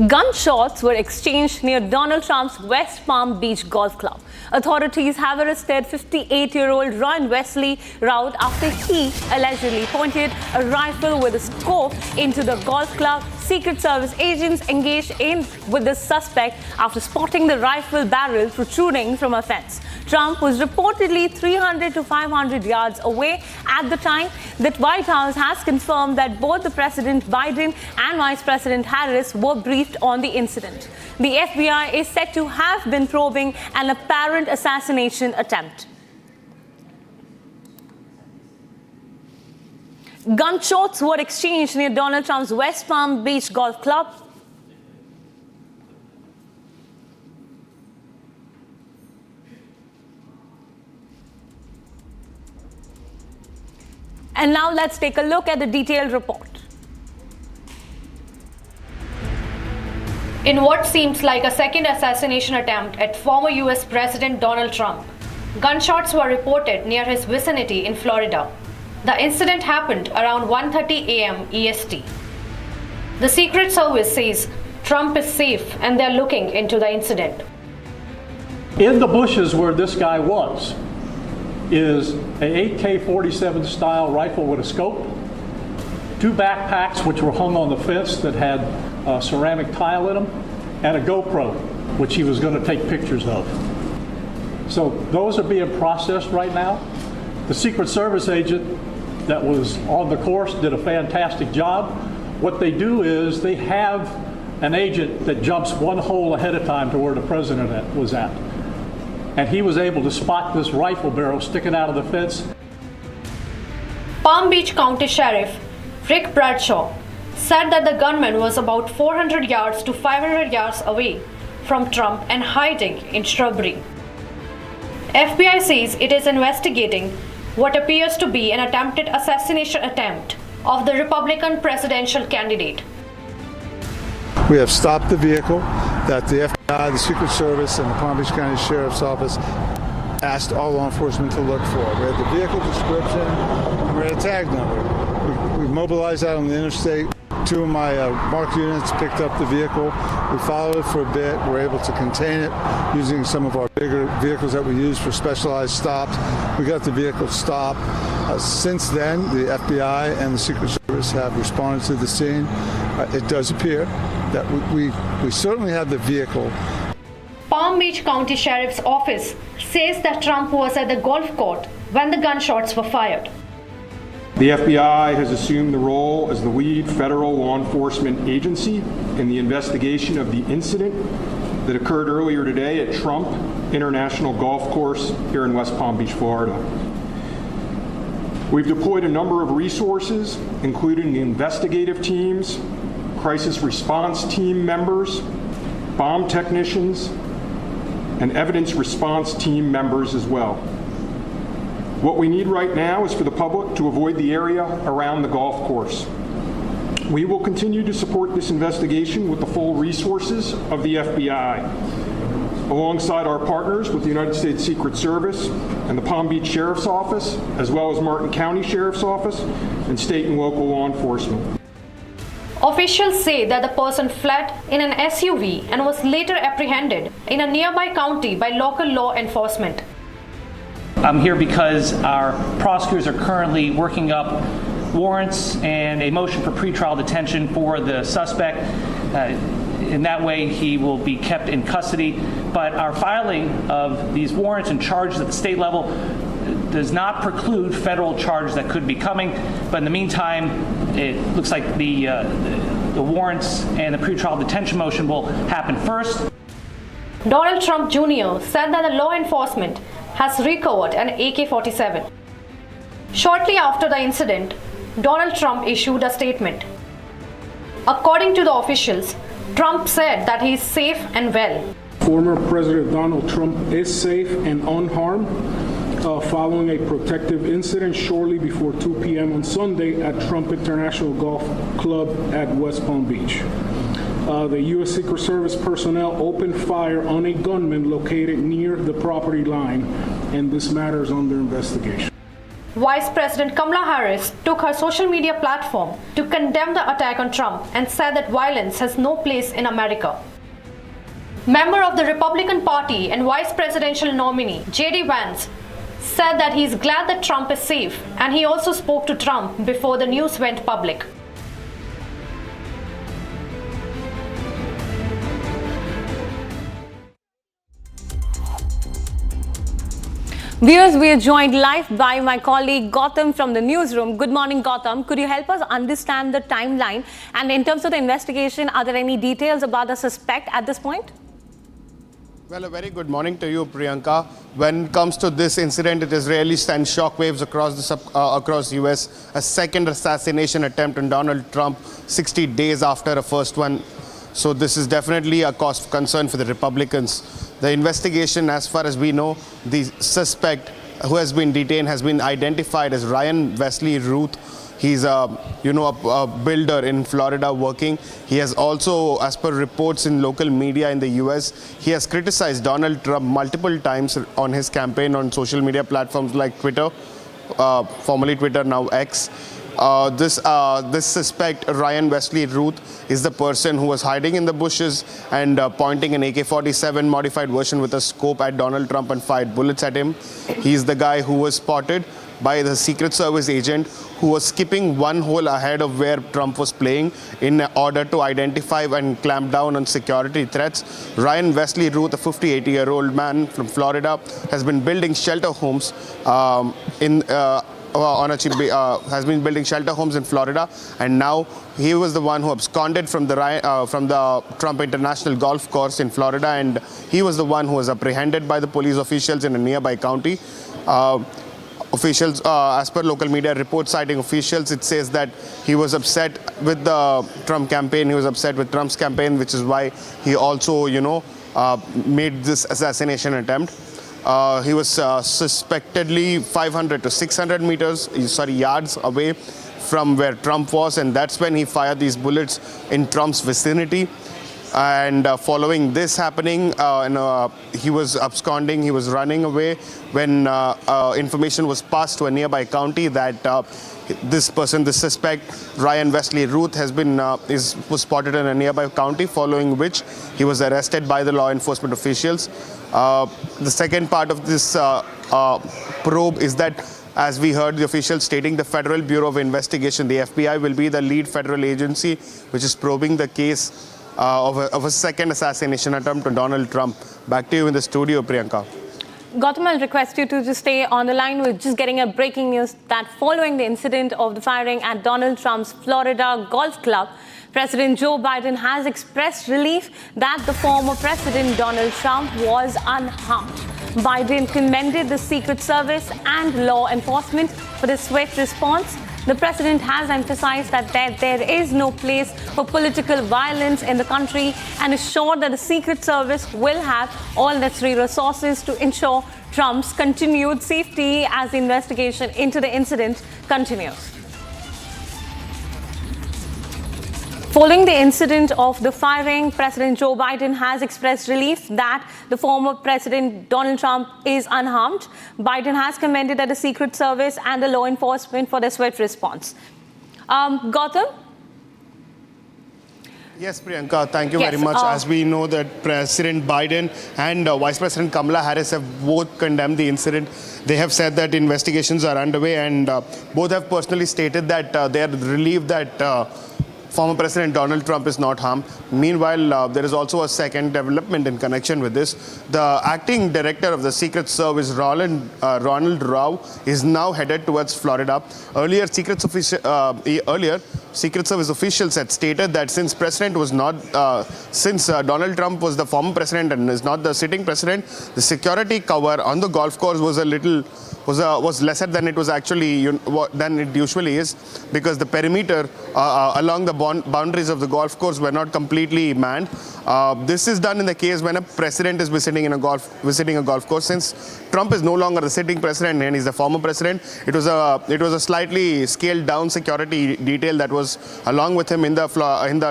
Gunshots were exchanged near Donald Trump's West Palm Beach Golf Club. Authorities have arrested 58-year-old Wesley Routh after he allegedly pointed a rifle with a scope into the golf club. Secret Service agents engaged with the suspect after spotting the rifle barrel protruding from a fence. Trump was reportedly 300 to 500 yards away at the time. The White House has confirmed that both the President Biden and Vice President Harris were briefed on the incident. The FBI is said to have been probing an apparent assassination attempt. Gunshots were exchanged near Donald Trump's West Palm Beach Golf Club. And now let's take a look at the detailed report. In what seems like a second assassination attempt at former US President Donald Trump, gunshots were reported near his vicinity in Florida. The incident happened around 1:30 a.m. EST. The Secret Service says Trump is safe and they're looking into the incident. In the bushes where this guy was is a AK-47 style rifle with a scope, two backpacks which were hung on the fence that had ceramic tile in them, and a GoPro which he was going to take pictures of. So those are being processed right now. The Secret Service agent that was on the course did a fantastic job. What they do is they have an agent that jumps one hole ahead of time to where the president was at. And he was able to spot this rifle barrel sticking out of the fence. Palm Beach County Sheriff Rick Bradshaw said that the gunman was about 400 yards to 500 yards away from Trump and hiding in shrubbery. FBI says it is investigating what appears to be an attempted assassination attempt of the Republican presidential candidate. We have stopped the vehicle that the FBI, the Secret Service, and the Palm Beach County Sheriff's Office asked all law enforcement to look for. We had the vehicle description, and we had a tag number. We mobilized out on the interstate. Two of my marked units picked up the vehicle. We followed it for a bit. We were able to contain it using some of our bigger vehicles that we use for specialized stops. We got the vehicle stopped. Since then, the FBI and the Secret Service have responded to the scene. It does appear that we certainly have the vehicle. Palm Beach County Sheriff's Office says that Trump was at the golf court when the gunshots were fired. The FBI has assumed the role as the lead federal law enforcement agency in the investigation of the incident that occurred earlier today at Trump International Golf Course here in West Palm Beach, Florida. We've deployed a number of resources, including the investigative teams, crisis response team members, bomb technicians, and evidence response team members as well. What we need right now is for the public to avoid the area around the golf course. We will continue to support this investigation with the full resources of the FBI, alongside our partners with the United States Secret Service and the Palm Beach Sheriff's Office, as well as Martin County Sheriff's Office and state and local law enforcement. Officials say that the person fled in an SUV and was later apprehended in a nearby county by local law enforcement. I'm here because our prosecutors are currently working up warrants and a motion for pretrial detention for the suspect. In that way, he will be kept in custody. But our filing of these warrants and charges at the state level does not preclude federal charges that could be coming. But in the meantime, it looks like the warrants and the pretrial detention motion will happen first. Donald Trump Jr. said that the law enforcement has recovered an AK-47. Shortly after the incident, Donald Trump issued a statement. According to the officials, Trump said that he is safe and well. Former President Donald Trump is safe and unharmed following a protective incident shortly before 2 p.m. on Sunday at Trump International Golf Club at West Palm Beach. The U.S. Secret Service personnel opened fire on a gunman located near the property line, and this matter is under investigation. Vice President Kamala Harris took her social media platform to condemn the attack on Trump and said that violence has no place in America. Member of the Republican Party and Vice Presidential nominee J.D. Vance said that he is glad that Trump is safe, and he also spoke to Trump before the news went public. Viewers, we are joined live by my colleague Gautam from the newsroom. Good morning, Gautam. Could you help us understand the timeline? And in terms of the investigation, are there any details about the suspect at this point? Well, a very good morning to you, Priyanka. When it comes to this incident, it has really sent shockwaves across the U.S. A second assassination attempt on Donald Trump 60 days after a first one. So this is definitely a cause of concern for the Republicans. The investigation, as far as we know, the suspect who has been detained has been identified as Wesley Routh. He's a builder in Florida working. He has also, as per reports in local media in the US, he has criticized Donald Trump multiple times on his campaign on social media platforms like Twitter, formerly Twitter, now X. This suspect, Wesley Routh, is the person who was hiding in the bushes and pointing an AK-47 modified version with a scope at Donald Trump and fired bullets at him. He's the guy who was spotted by the Secret Service agent who was skipping one hole ahead of where Trump was playing in order to identify and clamp down on security threats. Wesley Routh, a 58-year-old man from Florida, has been building shelter homes has been building shelter homes in Florida, and now he was the one who absconded from the Trump International Golf Course in Florida, and he was the one who was apprehended by the police officials in a nearby county. Officials, as per local media reports citing officials, it says that he was upset with the Trump campaign. He was upset with Trump's campaign, which is why he also, made this assassination attempt. He was suspectedly 500 to 600 yards away from where Trump was, and that's when he fired these bullets in Trump's vicinity. And following this happening, he was absconding, he was running away when information was passed to a nearby county that this suspect, Wesley Routh, was spotted in a nearby county, following which he was arrested by the law enforcement officials. The second part of this probe is that, as we heard the officials stating, the Federal Bureau of Investigation, the FBI, will be the lead federal agency which is probing the case of a second assassination attempt on Donald Trump. Back to you in the studio, Priyanka. Gautam, I'll request you to just stay on the line. We're just getting a breaking news that following the incident of the firing at Donald Trump's Florida golf club, President Joe Biden has expressed relief that the former President Donald Trump was unharmed. Biden commended the Secret Service and law enforcement for the swift response. The president has emphasized that there is no place for political violence in the country and assured that the Secret Service will have all necessary resources to ensure Trump's continued safety as the investigation into the incident continues. Following the incident of the firing, President Joe Biden has expressed relief that the former President Donald Trump is unharmed. Biden has commended the Secret Service and the law enforcement for their swift response. Gautam? Yes, Priyanka, thank you very much. As we know that President Biden and Vice President Kamala Harris have both condemned the incident. They have said that investigations are underway, and both have personally stated that they are relieved that former President Donald Trump is not harmed. Meanwhile, there is also a second development in connection with this. The acting director of the Secret Service, Ronald Routh, is now headed towards Florida. Earlier, Secret Service officials had stated that since Donald Trump was the former president and is not the sitting president, the security cover on the golf course was lesser than it was actually than it usually is, because the perimeter along the boundaries of the golf course were not completely manned. This is done in the case when a president is visiting a golf course. Since Trump is no longer the sitting president and he's the former president, it was a slightly scaled down security detail that was along with him in the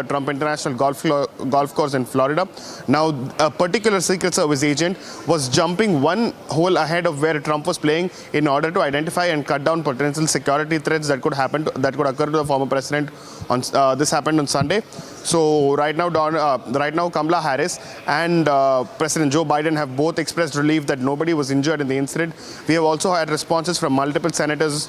Trump International Golf Course in Florida. Now, a particular Secret Service agent was jumping one hole ahead of where Trump was playing in order to identify and cut down potential security threats that could occur to the former president. This happened on Sunday. So right now Kamala Harris and President Joe Biden have both expressed relief that nobody was injured in the incident. We have also had responses from multiple senators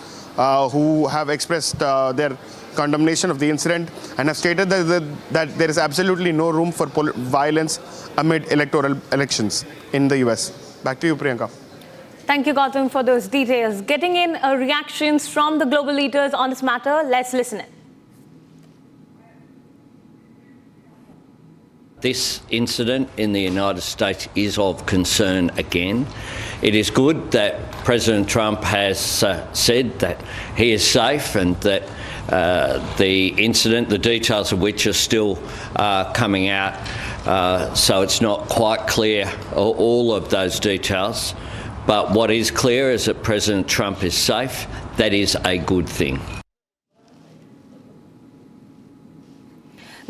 who have expressed their condemnation of the incident and have stated that there is absolutely no room for violence amid electoral elections in the US. Back to you, Priyanka. Thank you, Gautam, for those details. Getting in reactions from the global leaders on this matter, let's listen in. This incident in the United States is of concern again. It is good that President Trump has said that he is safe and that the incident, the details of which are still coming out, so it's not quite clear all of those details. But what is clear is that President Trump is safe. That is a good thing.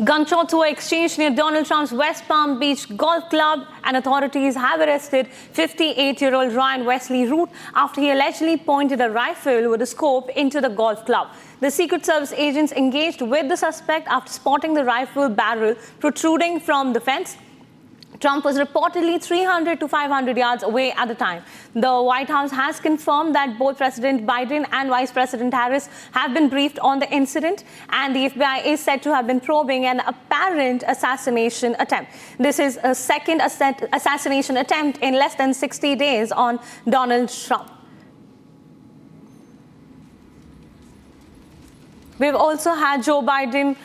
Gunshots were exchanged near Donald Trump's West Palm Beach Golf Club, and authorities have arrested 58-year-old Ryan Wesley Routh after he allegedly pointed a rifle with a scope into the golf club. The Secret Service agents engaged with the suspect after spotting the rifle barrel protruding from the fence. Trump was reportedly 300 to 500 yards away at the time. The White House has confirmed that both President Biden and Vice President Harris have been briefed on the incident, and the FBI is said to have been probing an apparent assassination attempt. This is a second assassination attempt in less than 60 days on Donald Trump. We've also had Joe Biden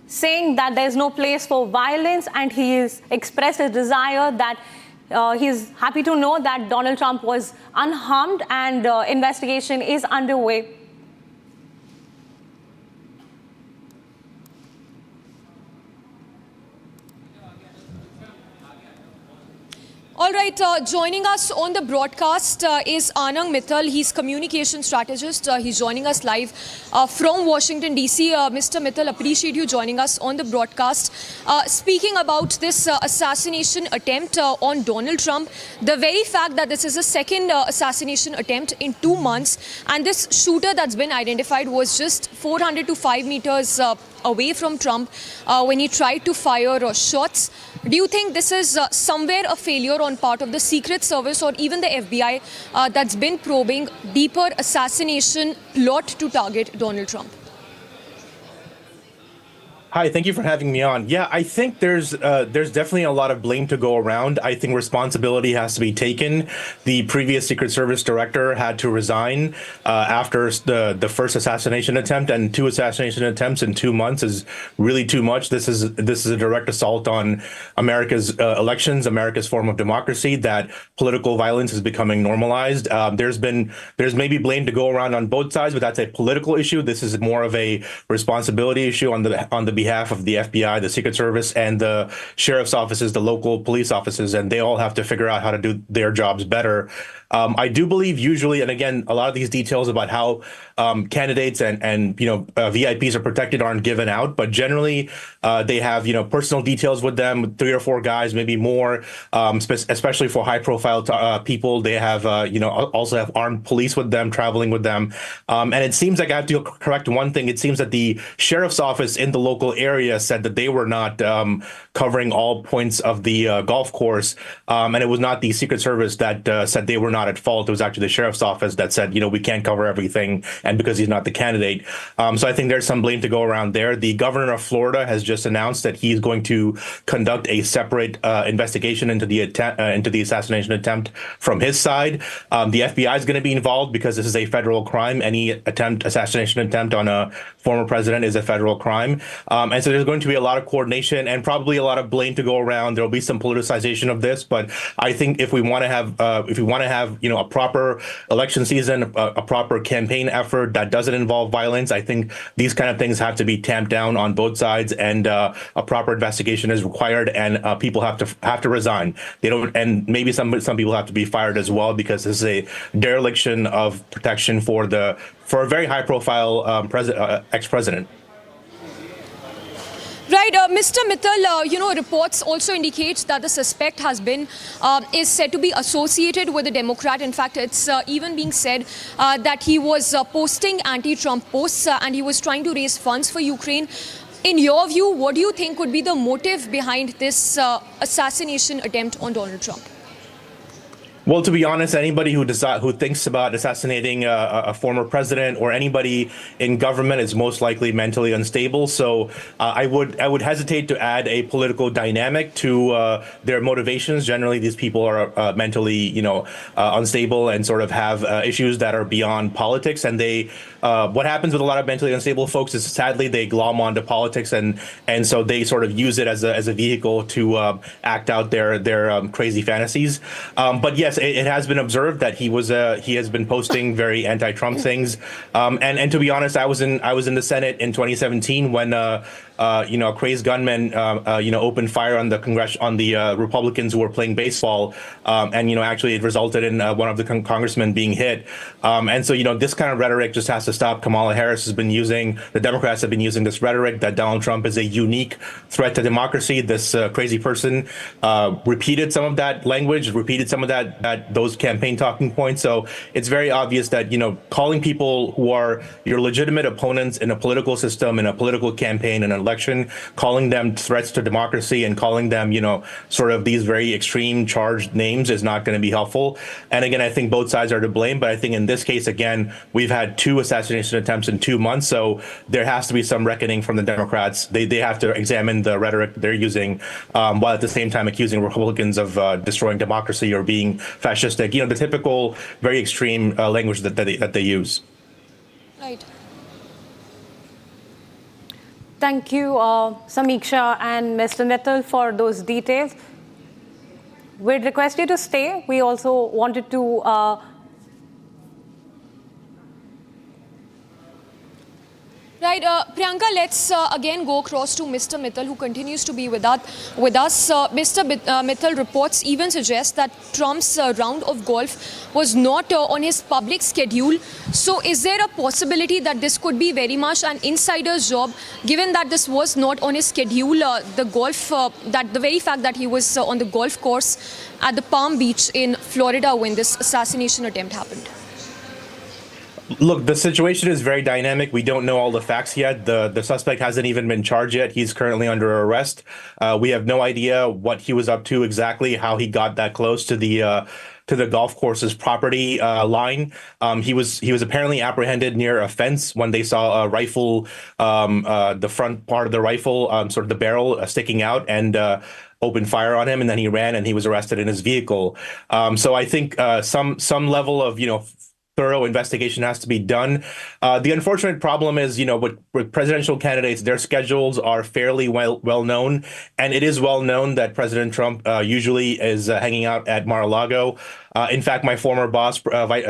saying that there's no place for violence, and he has expressed his desire that he's happy to know that Donald Trump was unharmed, and investigation is underway. All right, joining us on the broadcast is Anang Mittal. He's communication strategist. He's joining us live from Washington, D.C. Mr. Mittal, appreciate you joining us on the broadcast. Speaking about this assassination attempt on Donald Trump, the very fact that this is a second assassination attempt in 2 months, and this shooter that's been identified was just 400 to 5 meters away from Trump when he tried to fire shots. Do you think this is somewhere a failure on part of the Secret Service or even the FBI that's been probing deeper assassination plot to target Donald Trump? Hi, thank you for having me on. Yeah, I think there's definitely a lot of blame to go around. I think responsibility has to be taken. The previous Secret Service director had to resign after the first assassination attempt, and 2 assassination attempts in 2 months is really too much. This is a direct assault on America's elections, America's form of democracy. That political violence is becoming normalized. There's maybe blame to go around on both sides, but that's a political issue. This is more of a responsibility issue on the behalf of the FBI, the Secret Service, and the sheriff's offices, the local police offices, and they all have to figure out how to do their jobs better. I do believe usually, and again, a lot of these details about how candidates and VIPs are protected aren't given out, but generally they have personal details with them, 3 or 4 guys, maybe more, especially for high-profile people. They have also have armed police with them, traveling with them, and it seems like I have to correct one thing. It seems that the sheriff's office in the local area said that they were not covering all points of the golf course, and it was not the Secret Service that said they were not at fault. It was actually the sheriff's office that said, we can't cover everything, and because he's not the candidate. So I think there's some blame to go around there. The governor of Florida has just announced that he's going to conduct a separate investigation into the assassination attempt from his side. The FBI is going to be involved because this is a federal crime. Any assassination attempt on a former president is a federal crime. And so there's going to be a lot of coordination and probably a lot of blame to go around. There'll be some politicization of this, but I think if we want to have a proper election season, a proper campaign effort that doesn't involve violence, I think these kind of things have to be tamped down on both sides, and a proper investigation is required, and people have to resign. They don't, and maybe some people have to be fired as well, because this is a dereliction of protection for a very high profile ex-president. Right, Mr. Mittal, reports also indicate that the suspect is said to be associated with a Democrat. In fact, it's even being said that he was posting anti-Trump posts and he was trying to raise funds for Ukraine. In your view, what do you think could be the motive behind this assassination attempt on Donald Trump? Well, to be honest, anybody who thinks about assassinating a former president or anybody in government is most likely mentally unstable. So I would hesitate to add a political dynamic to their motivations. Generally, these people are mentally, unstable and sort of have issues that are beyond politics. And what happens with a lot of mentally unstable folks is sadly they glom onto politics and so they sort of use it as a vehicle to act out their crazy fantasies. But yes. It has been observed that he has been posting very anti-Trump things, and to be honest, I was in the Senate in 2017 when a crazed gunman opened fire on the Republicans who were playing baseball, and actually it resulted in one of the congressmen being hit, and so this kind of rhetoric just has to stop. The Democrats have been using this rhetoric that Donald Trump is a unique threat to democracy. This crazy person repeated some of that language, repeated some of those campaign talking points. So it's very obvious that, calling people who are your legitimate opponents in a political system, in a political campaign, in an election, calling them threats to democracy and calling them, sort of these very extreme charged names is not going to be helpful. And again, I think both sides are to blame. But I think in this case, again, we've had 2 assassination attempts in 2 months. So there has to be some reckoning from the Democrats. They have to examine the rhetoric they're using, while at the same time accusing Republicans of destroying democracy or being fascistic, the typical very extreme language that they use. Right. Thank you, Samiksha and Mr. Mittal, for those details. We'd request you to stay. We also wanted to Right, Priyanka, let's again go across to Mr. Mittal, who continues to be with us. Mr. Mittal, reports even suggest that Trump's round of golf was not on his public schedule. So is there a possibility that this could be very much an insider's job, given that this was not on his schedule, that the very fact that he was on the golf course at the Palm Beach in Florida when this assassination attempt happened? Look, the situation is very dynamic. We don't know all the facts yet. The suspect hasn't even been charged yet. He's currently under arrest. We have no idea what he was up to exactly, how he got that close to the golf course's property line. He was apparently apprehended near a fence when they saw a rifle, the front part of the rifle, sort of the barrel sticking out, and opened fire on him, and then he ran and he was arrested in his vehicle. So I think some level of thorough investigation has to be done. The unfortunate problem is, with presidential candidates, their schedules are fairly well known, and it is well known that President Trump usually is hanging out at Mar-a-Lago. In fact, my former boss,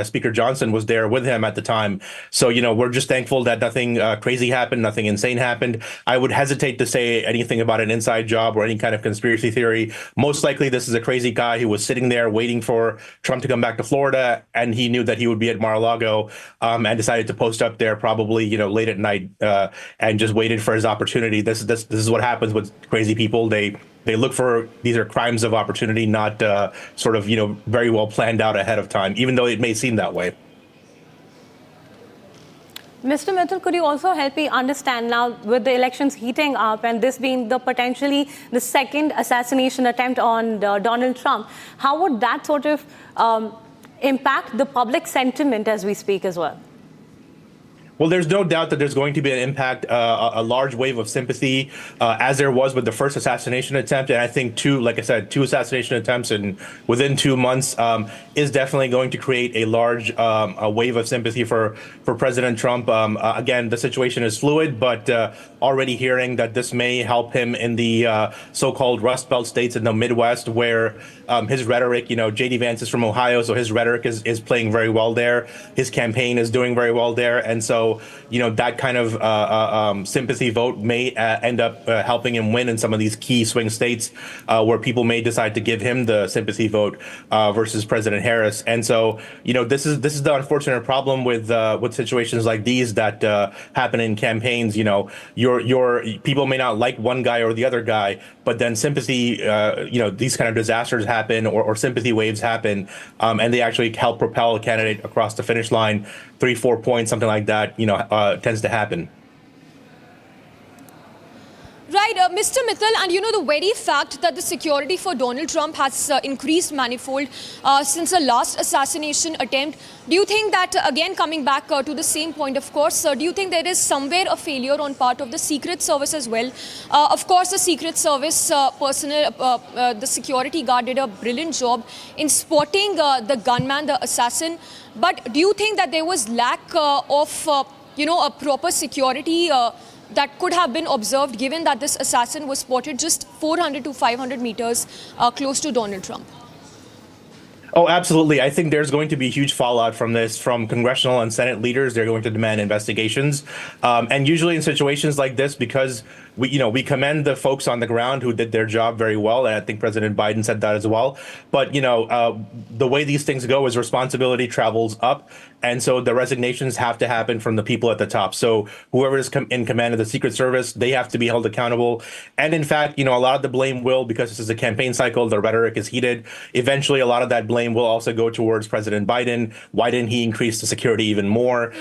Speaker Johnson, was there with him at the time. So, we're just thankful that nothing crazy happened, nothing insane happened. I would hesitate to say anything about an inside job or any kind of conspiracy theory. Most likely, this is a crazy guy who was sitting there waiting for Trump to come back to Florida, and he knew that he would be at Mar-a-Lago, and decided to post up there probably, late at night, and just waited for his opportunity. This is what happens with crazy people. They look for, these are crimes of opportunity, not sort of, very well planned out ahead of time, even though it may seem that way. Mr. Mittal, could you also help me understand now, with the elections heating up and this being potentially the second assassination attempt on Donald Trump, how would that sort of impact the public sentiment as we speak as well? Well, there's no doubt that there's going to be an impact, a large wave of sympathy, as there was with the first assassination attempt. And I think two assassination attempts within 2 months is definitely going to create a large a wave of sympathy for President Trump. Again, the situation is fluid, but already hearing that this may help him in the so-called Rust Belt states in the Midwest, where his rhetoric, J.D. Vance is from Ohio, so his rhetoric is playing very well there. His campaign is doing very well there. And so so, that kind of sympathy vote may end up helping him win in some of these key swing states where people may decide to give him the sympathy vote versus President Harris. And so, this is the unfortunate problem with situations like these that happen in campaigns. Your people may not like one guy or the other guy, but then sympathy, these kind of disasters happen or sympathy waves happen, and they actually help propel a candidate across the finish line, 3-4 points, something like that, tends to happen. Right, Mr. Mittal, and the very fact that the security for Donald Trump has increased manifold since the last assassination attempt, do you think that, again, coming back to the same point, of course, do you think there is somewhere a failure on part of the Secret Service as well? Of course, the Secret Service personnel, the security guard did a brilliant job in spotting the gunman, the assassin. But do you think that there was lack of, a proper security that could have been observed, given that this assassin was spotted just 400 to 500 meters close to Donald Trump? Oh, absolutely. I think there's going to be huge fallout from this from congressional and Senate leaders. They're going to demand investigations. And usually in situations like this, because we commend the folks on the ground who did their job very well. And I think President Biden said that as well. But, the way these things go is responsibility travels up. And so the resignations have to happen from the people at the top. So whoever is in command of the Secret Service, they have to be held accountable. And in fact, a lot of the blame will, because this is a campaign cycle, the rhetoric is heated. Eventually, a lot of that blame will also go towards President Biden. Why didn't he increase the security even more?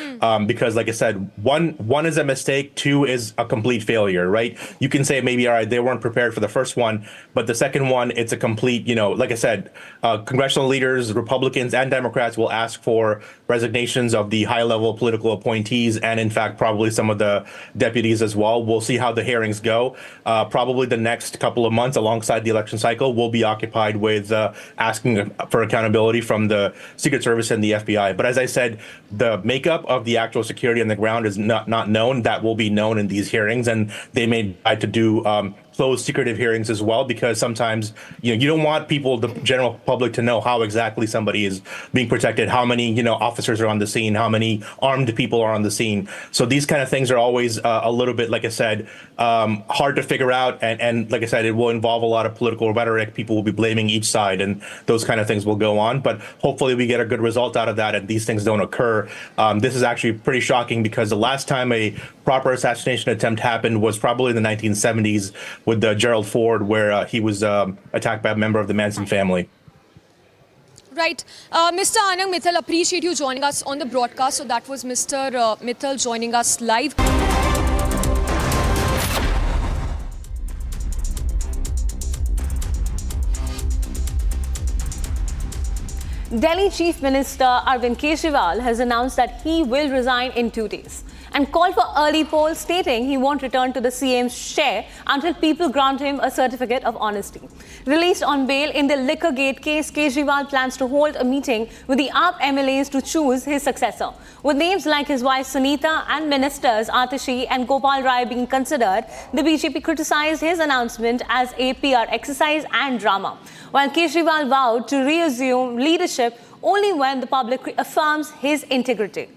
Because like I said, one is a mistake, two is a complete failure, right? You can say maybe, all right, they weren't prepared for the first one, but the second one, it's a complete, like I said, congressional leaders, Republicans and Democrats will ask for resignations of the high-level political appointees and, in fact, probably some of the deputies as well. We'll see how the hearings go. Probably the next couple of months alongside the election cycle will be occupied with asking for accountability from the Secret Service and the FBI. But as I said, the makeup of the actual security on the ground is not known. That will be known in these hearings, and they may decide to do closed secretive hearings as well, because sometimes you don't want people, the general public, to know how exactly somebody is being protected, how many officers are on the scene, how many armed people are on the scene. So these kind of things are always a little bit, like I said, hard to figure out, and like I said, it will involve a lot of political rhetoric. People will be blaming each side, and those kind of things will go on. But hopefully we get a good result out of that, and these things don't occur. This is actually pretty shocking, because the last time a proper assassination attempt happened was probably in the 1970s with Gerald Ford, where he was attacked by a member of the Manson family. Right. Mr. Anang Mittal, appreciate you joining us on the broadcast. So that was Mr. Mittal joining us live. Delhi Chief Minister Arvind Kejriwal has announced that he will resign in 2 days and called for early polls, stating he won't return to the CM's chair until people grant him a certificate of honesty. Released on bail in the Liquorgate case, Kejriwal plans to hold a meeting with the AAP MLAs to choose his successor. With names like his wife Sunita and ministers Atashi and Gopal Rai being considered, the BJP criticized his announcement as a PR exercise and drama, while Kejriwal vowed to reassume leadership only when the public affirms his integrity.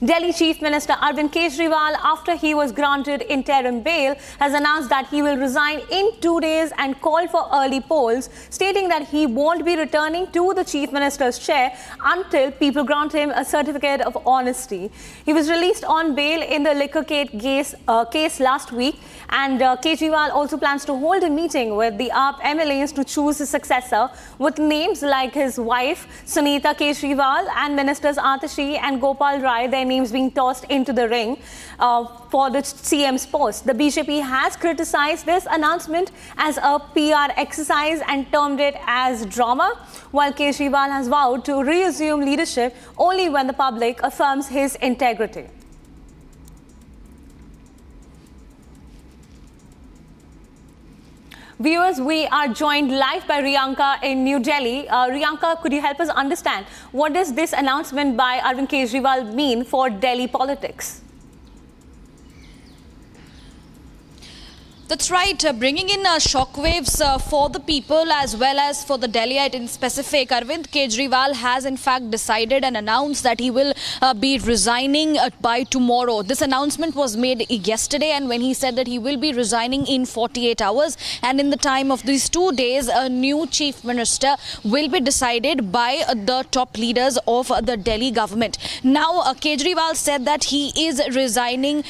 Delhi Chief Minister Arvind Kejriwal, after he was granted interim bail, has announced that he will resign in 2 days and called for early polls, stating that he won't be returning to the Chief Minister's chair until people grant him a certificate of honesty. He was released on bail in the Liquorgate case last week, and Kejriwal also plans to hold a meeting with the AAP MLAs to choose his successor, with names like his wife Sunita Kejriwal and ministers Atashi and Gopal Rai, their names being tossed into the ring for the CM's post. The BJP has criticized this announcement as a PR exercise and termed it as drama, while Kejriwal has vowed to reassume leadership only when the public affirms his integrity. Viewers, we are joined live by Riyanka in New Delhi. Riyanka, could you help us understand what does this announcement by Arvind Kejriwal mean for Delhi politics? That's right, bringing in shockwaves for the people as well as for the Delhiite in specific. Arvind Kejriwal has in fact decided and announced that he will be resigning by tomorrow. This announcement was made yesterday, and when he said that he will be resigning in 48 hours, and in the time of these 2 days, a new chief minister will be decided by the top leaders of the Delhi government. Now, Kejriwal said that he is resigning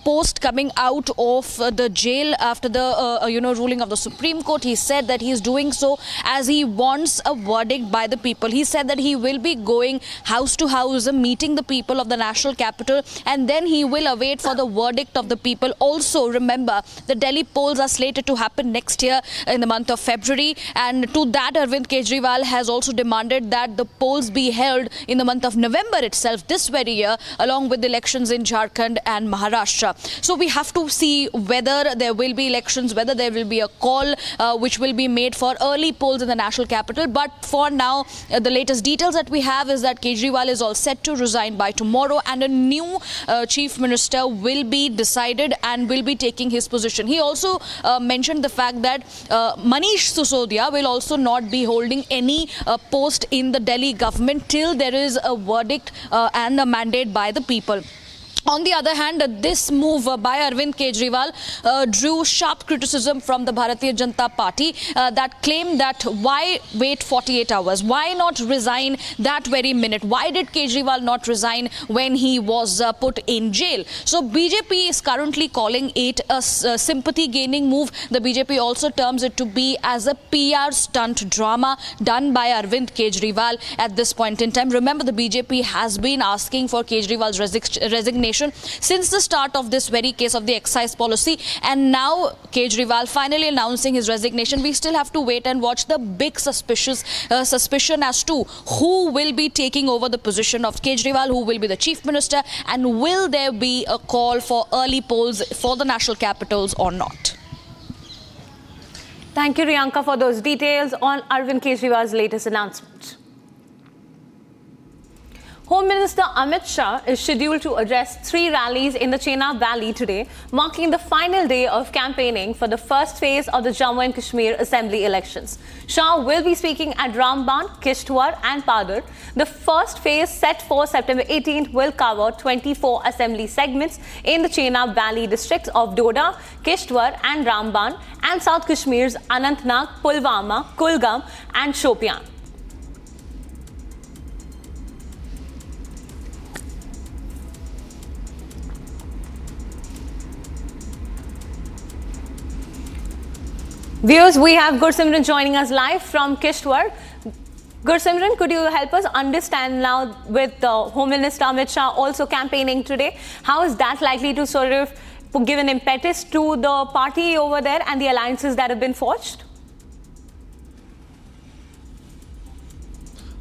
post coming out of the jail after the ruling of the Supreme Court. He said that he is doing so as he wants a verdict by the people. He said that he will be going house to house, meeting the people of the national capital, and then he will await for the verdict of the people. Also, remember, the Delhi polls are slated to happen next year in the month of February, and to that Arvind Kejriwal has also demanded that the polls be held in the month of November itself, this very year, along with the elections in Jharkhand and Maharashtra. So we have to see whether there will be elections, whether there will be a call which will be made for early polls in the national capital. But for now, the latest details that we have is that Kejriwal is all set to resign by tomorrow, and a new chief minister will be decided and will be taking his position. He also mentioned the fact that Manish Sisodia will also not be holding any post in the Delhi government till there is a verdict and a mandate by the people. On the other hand, this move by Arvind Kejriwal drew sharp criticism from the Bharatiya Janata Party that claimed that why wait 48 hours? Why not resign that very minute? Why did Kejriwal not resign when he was put in jail? So BJP is currently calling it a sympathy gaining move. The BJP also terms it to be as a PR stunt drama done by Arvind Kejriwal at this point in time. Remember, the BJP has been asking for Kejriwal's resignation since the start of this very case of the excise policy, and now Kejriwal finally announcing his resignation. We still have to wait and watch the big suspicion as to who will be taking over the position of Kejriwal, who will be the chief minister, and will there be a call for early polls for the national capitals or not. Thank you, Riyanka, for those details on Arvind Kejriwal's latest announcement. Home Minister Amit Shah is scheduled to address 3 rallies in the Chenab Valley today, marking the final day of campaigning for the first phase of the Jammu and Kashmir Assembly elections. Shah will be speaking at Ramban, Kishtwar and Padar. The first phase, set for September 18th, will cover 24 assembly segments in the Chenab Valley districts of Doda, Kishtwar and Ramban, and South Kashmir's Anantnag, Pulwama, Kulgam and Shopian. Viewers, we have Gursimran joining us live from Kishtwar. Gursimran, could you help us understand now, with the Home Minister Amit Shah also campaigning today, how is that likely to sort of give an impetus to the party over there and the alliances that have been forged?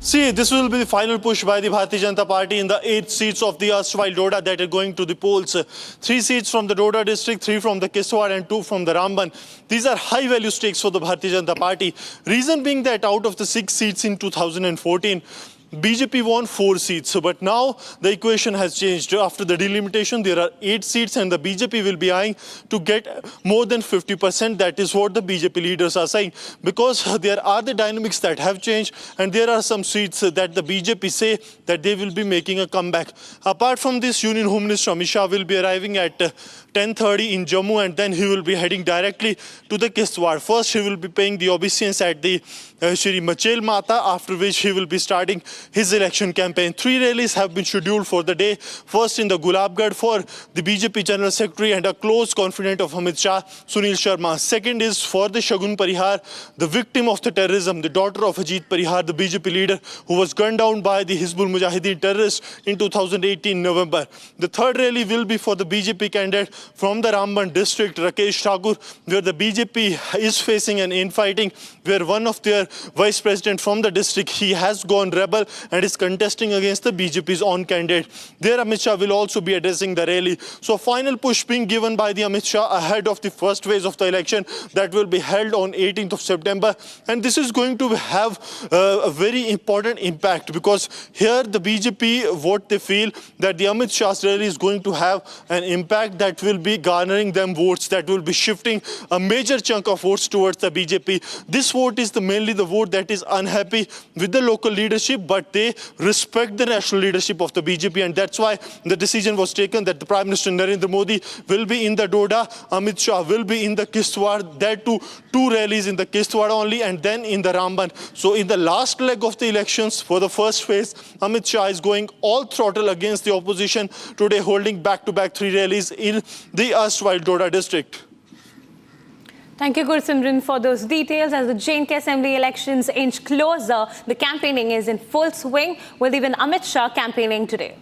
See, this will be the final push by the Bharatiya Janata Party in the 8 seats of the erstwhile Doda that are going to the polls. 3 seats from the Doda district, 3 from the Kishtwar and 2 from the Ramban. These are high value stakes for the Bharatiya Janata Party. Reason being that out of the 6 seats in 2014, BJP won 4 seats, but now the equation has changed. After the delimitation, there are 8 seats and the BJP will be eyeing to get more than 50%. That is what the BJP leaders are saying, because there are the dynamics that have changed and there are some seats that the BJP say that they will be making a comeback. Apart from this, Union Home Minister Amit Shah will be arriving at 10:30 in Jammu, and then he will be heading directly to the Kishtwar. First, he will be paying the obeisance at the Shri Machel Mata, after which he will be starting his election campaign. 3 rallies have been scheduled for the day. First in the Gulabgarh for the BJP General Secretary and a close confidant of Amit Shah, Sunil Sharma. Second is for the Shagun Parihar, the victim of the terrorism, the daughter of Ajit Parihar, the BJP leader who was gunned down by the Hizbul Mujahideen terrorists in 2018 November. The third rally will be for the BJP candidate from the Ramban district, Rakesh Thakur, where the BJP is facing an infighting, where one of their vice president from the district, he has gone rebel and is contesting against the BJP's own candidate. There Amit Shah will also be addressing the rally. So final push being given by the Amit Shah ahead of the first phase of the election that will be held on 18th of September. And this is going to have a very important impact, because here the BJP, what they feel that the Amit Shah's rally is going to have an impact that will be garnering them votes, that will be shifting a major chunk of votes towards the BJP. This vote is mainly the vote that is unhappy with the local leadership, but they respect the national leadership of the BJP, and that's why the decision was taken that the Prime Minister Narendra Modi will be in the Doda, Amit Shah will be in the Kishtwar, there two rallies in the Kishtwar only, and then in the Ramban. So in the last leg of the elections for the first phase, Amit Shah is going all throttle against the opposition today, holding back-to-back 3 rallies in the erstwhile Doda district. Thank you, Gursimran, for those details. As the J&K Assembly elections inch closer, the campaigning is in full swing, with even Amit Shah campaigning today.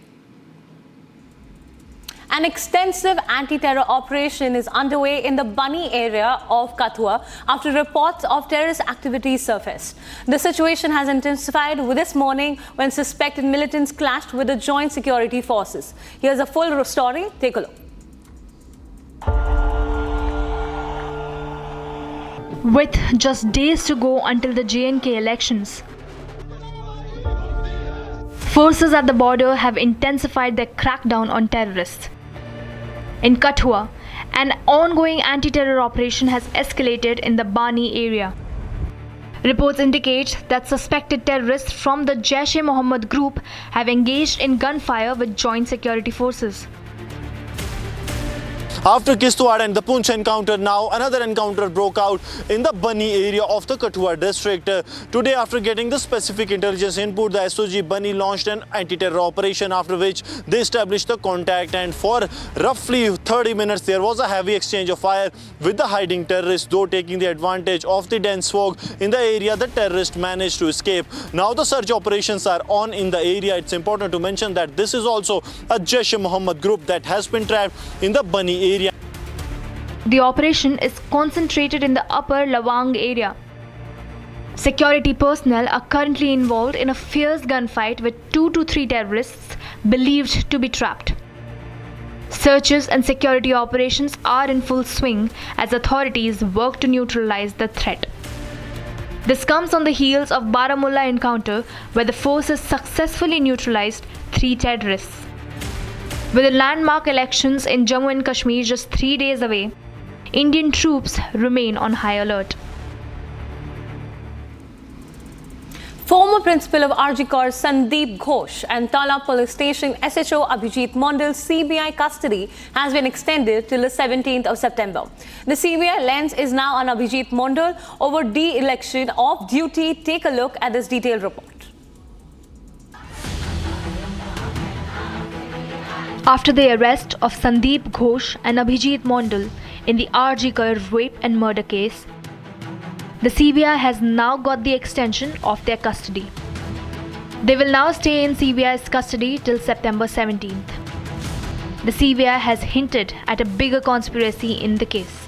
An extensive anti-terror operation is underway in the Bani area of Kathua after reports of terrorist activity surfaced. The situation has intensified this morning when suspected militants clashed with the joint security forces. Here's a full story. Take a look. With just days to go until the J&K elections, forces at the border have intensified their crackdown on terrorists. In Kathua, an ongoing anti-terror operation has escalated in the Bani area. Reports indicate that suspected terrorists from the Jaish-e-Mohammed group have engaged in gunfire with joint security forces. After Kishtwar and the Poonch encounter, now another encounter broke out in the Bani area of the Kathua district. Today, after getting the specific intelligence input, the SOG Bani launched an anti-terror operation, after which they established the contact, and for roughly 30 minutes there was a heavy exchange of fire with the hiding terrorists. Though taking the advantage of the dense fog in the area, the terrorists managed to escape. Now the search operations are on in the area. It's important to mention that this is also a Jaish-e-Mohammed group that has been trapped in the Bani area. The operation is concentrated in the upper Lawang area. Security personnel are currently involved in a fierce gunfight with 2 to 3 terrorists believed to be trapped. Searches and security operations are in full swing as authorities work to neutralize the threat. This comes on the heels of Baramulla encounter, where the forces successfully neutralized 3 terrorists. With the landmark elections in Jammu and Kashmir just 3 days away, Indian troops remain on high alert. Former principal of RG Corps Sandeep Ghosh and Tala Police Station SHO Abhijit Mondal's CBI custody has been extended till the 17th of September. The CBI lens is now on Abhijit Mondal over de-election of duty. Take a look at this detailed report. After the arrest of Sandeep Ghosh and Abhijit Mondal in the RG Corps rape and murder case, the CBI has now got the extension of their custody. They will now stay in CBI's custody till September 17th. The CBI has hinted at a bigger conspiracy in the case.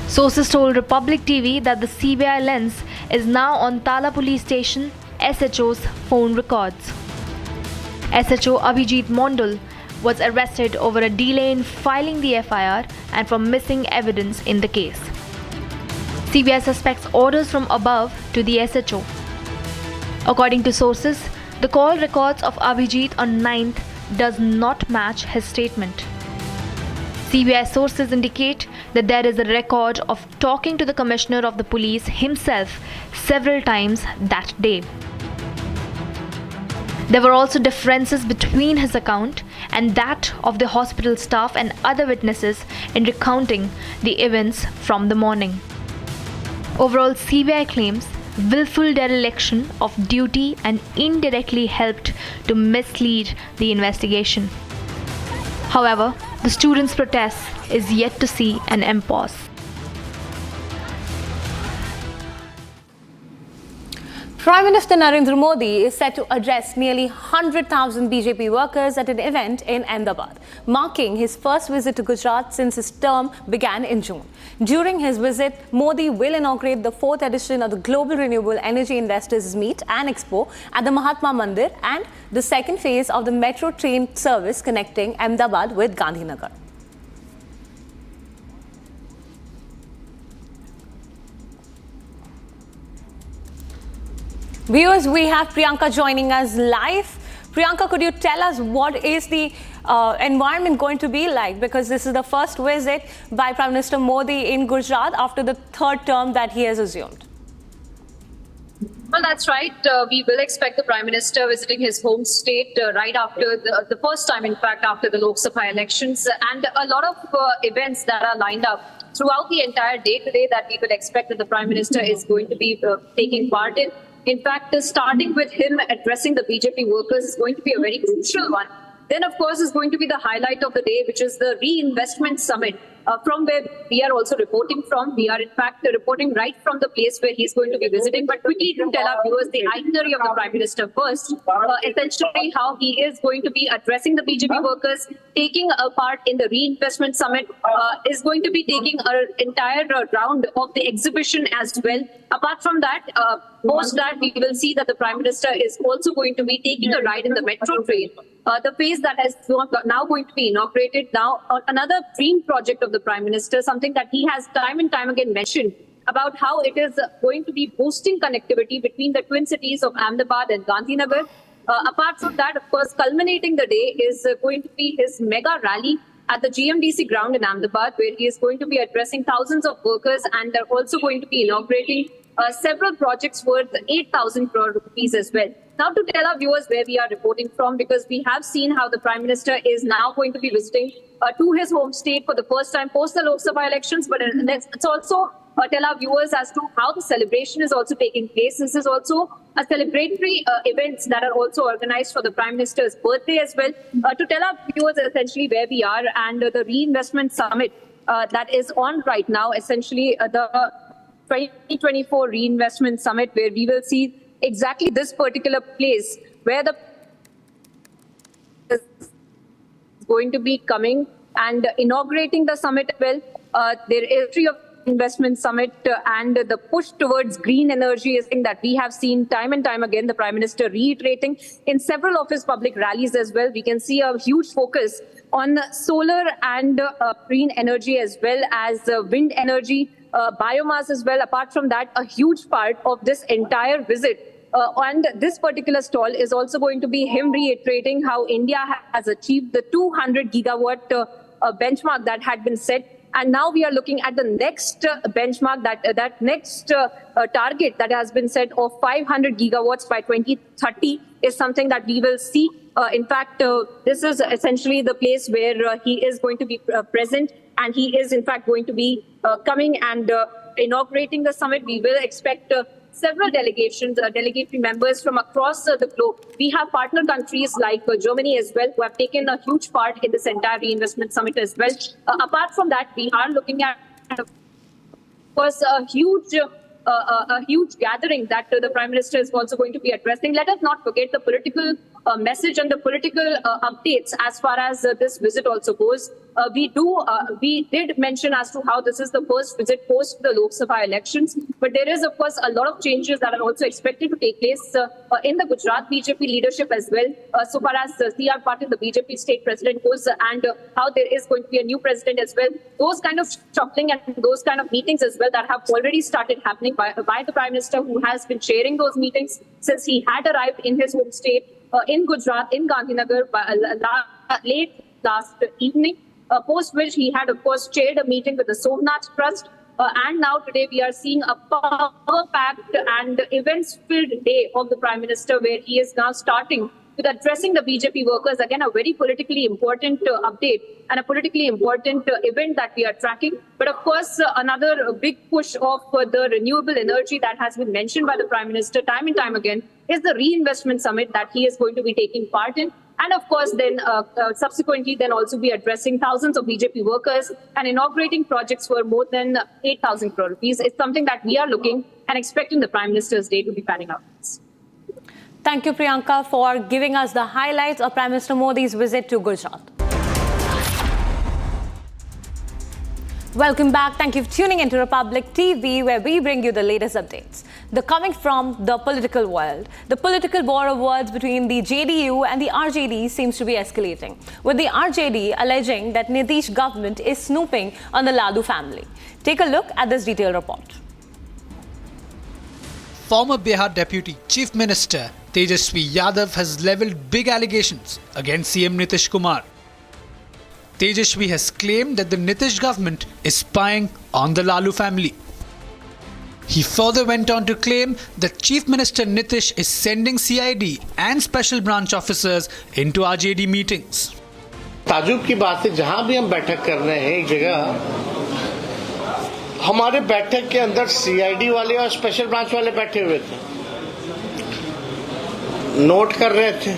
Sources told Republic TV that the CBI lens is now on Tala Police Station SHO's phone records. SHO Abhijit Mondal was arrested over a delay in filing the FIR and for missing evidence in the case. CBI suspects orders from above to the SHO. According to sources, the call records of Abhijit on 9th does not match his statement. CBI sources indicate that there is a record of talking to the Commissioner of the Police himself several times that day. There were also differences between his account and that of the hospital staff and other witnesses in recounting the events from the morning. Overall, CBI claims willful dereliction of duty and indirectly helped to mislead the investigation. However, the students' protest is yet to see an impasse. Prime Minister Narendra Modi is set to address nearly 100,000 BJP workers at an event in Ahmedabad, marking his first visit to Gujarat since his term began in June. During his visit, Modi will inaugurate the 4th edition of the Global Renewable Energy Investors Meet and Expo at the Mahatma Mandir and the second phase of the metro train service connecting Ahmedabad with Gandhinagar. Viewers, we have Priyanka joining us live. Priyanka, could you tell us what is the environment going to be like? Because this is the first visit by Prime Minister Modi in Gujarat after the third term that he has assumed. Well, that's right. We will expect the Prime Minister visiting his home state right after the first time, in fact, after the Lok Sabha elections. And a lot of events that are lined up throughout the entire day today that we will expect that the Prime Minister is going to be taking part in. In fact, starting with him addressing the BJP workers is going to be a very crucial one. Then, of course, is going to be the highlight of the day, which is the Reinvestment Summit, from where we are also reporting from. We are, in fact, reporting right from the place where he's going to be visiting. But quickly to tell our viewers the itinerary of the Prime Minister first, essentially how he is going to be addressing the BJP workers, taking a part in the Reinvestment Summit, is going to be taking an entire round of the exhibition as well. Apart from that, post that, we will see that the Prime Minister is also going to be taking a ride in the metro train. The phase that is now going to be inaugurated now, another dream project of the Prime Minister, something that he has time and time again mentioned about how it is going to be boosting connectivity between the twin cities of Ahmedabad and Gandhinagar. Apart from that, of course, culminating the day is going to be his mega rally at the GMDC ground in Ahmedabad, where he is going to be addressing thousands of workers, and they're also going to be inaugurating several projects worth 8,000 crore rupees as well. Now, to tell our viewers where we are reporting from, because we have seen how the Prime Minister is now going to be visiting to his home state for the first time post the Lok Sabha elections, but let's also tell our viewers as to how the celebration is also taking place. This is also a celebratory events that are also organized for the Prime Minister's birthday as well. To tell our viewers essentially where we are and the Reinvestment Summit that is on right now, essentially the 2024 Reinvestment Summit, where we will see exactly this particular place where the is going to be coming and inaugurating the summit. Well, there is history of investment summit and the push towards green energy is something that we have seen time and time again, the Prime Minister reiterating in several of his public rallies as well. We can see a huge focus on solar and green energy as well as wind energy, biomass as well. Apart from that, a huge part of this entire visit and this particular stall is also going to be him reiterating how India has achieved the 200 gigawatt benchmark that had been set. And now we are looking at the next benchmark, that next target that has been set of 500 gigawatts by 2030 is something that we will see. In fact, this is essentially the place where he is going to be present, and he is in fact going to be coming and inaugurating the summit. We will expect several delegations, delegatory members from across the globe. We have partner countries like Germany as well, who have taken a huge part in this entire reinvestment summit as well. Apart from that, we are looking at, of course, a huge gathering that the Prime Minister is also going to be addressing. Let us not forget the political message and the political updates as far as this visit also goes. We did mention as to how this is the first visit post the Lok Sabha elections, but there is, of course, a lot of changes that are also expected to take place in the Gujarat BJP leadership as well. So far as C.R. Patil, the BJP state president, goes, and how there is going to be a new president as well. Those kind of shuffling and those kind of meetings as well that have already started happening by the Prime Minister, who has been chairing those meetings since he had arrived in his home state in Gujarat, in Gandhinagar, late last evening. Post which he had, of course, chaired a meeting with the Somnath Trust. And now today we are seeing a power-packed and events-filled day of the Prime Minister, where he is now starting with addressing the BJP workers. Again, a very politically important update and a politically important event that we are tracking. But of course, another big push of the renewable energy that has been mentioned by the Prime Minister time and time again is the Reinvestment Summit that he is going to be taking part in. And of course, then subsequently then also be addressing thousands of BJP workers and inaugurating projects for more than 8,000 crore rupees. It's something that we are looking and expecting the Prime Minister's day to be panning out. Thank you, Priyanka, for giving us the highlights of Prime Minister Modi's visit to Gujarat. Welcome back. Thank you for tuning into Republic TV, where we bring you the latest updates. They're coming from the political world. The political war of words between the JDU and the RJD seems to be escalating, with the RJD alleging that Nitish government is snooping on the Ladoo family. Take a look at this detailed report. Former Bihar Deputy Chief Minister Tejasvi Yadav has levelled big allegations against CM Nitish Kumar. Tejasvi has claimed that the Nitish government is spying on the Lalu family. He further went on to claim that Chief Minister Nitish is sending CID and special branch officers into RJD meetings. ताजुब की बात है, जहां भी हम बैठक कर रहे हैं एक जगह, हमारे बैठक के अंदर CID वाले और स्पेशल ब्रांच वाले बैठे हुए थे, नोट कर रहे थे।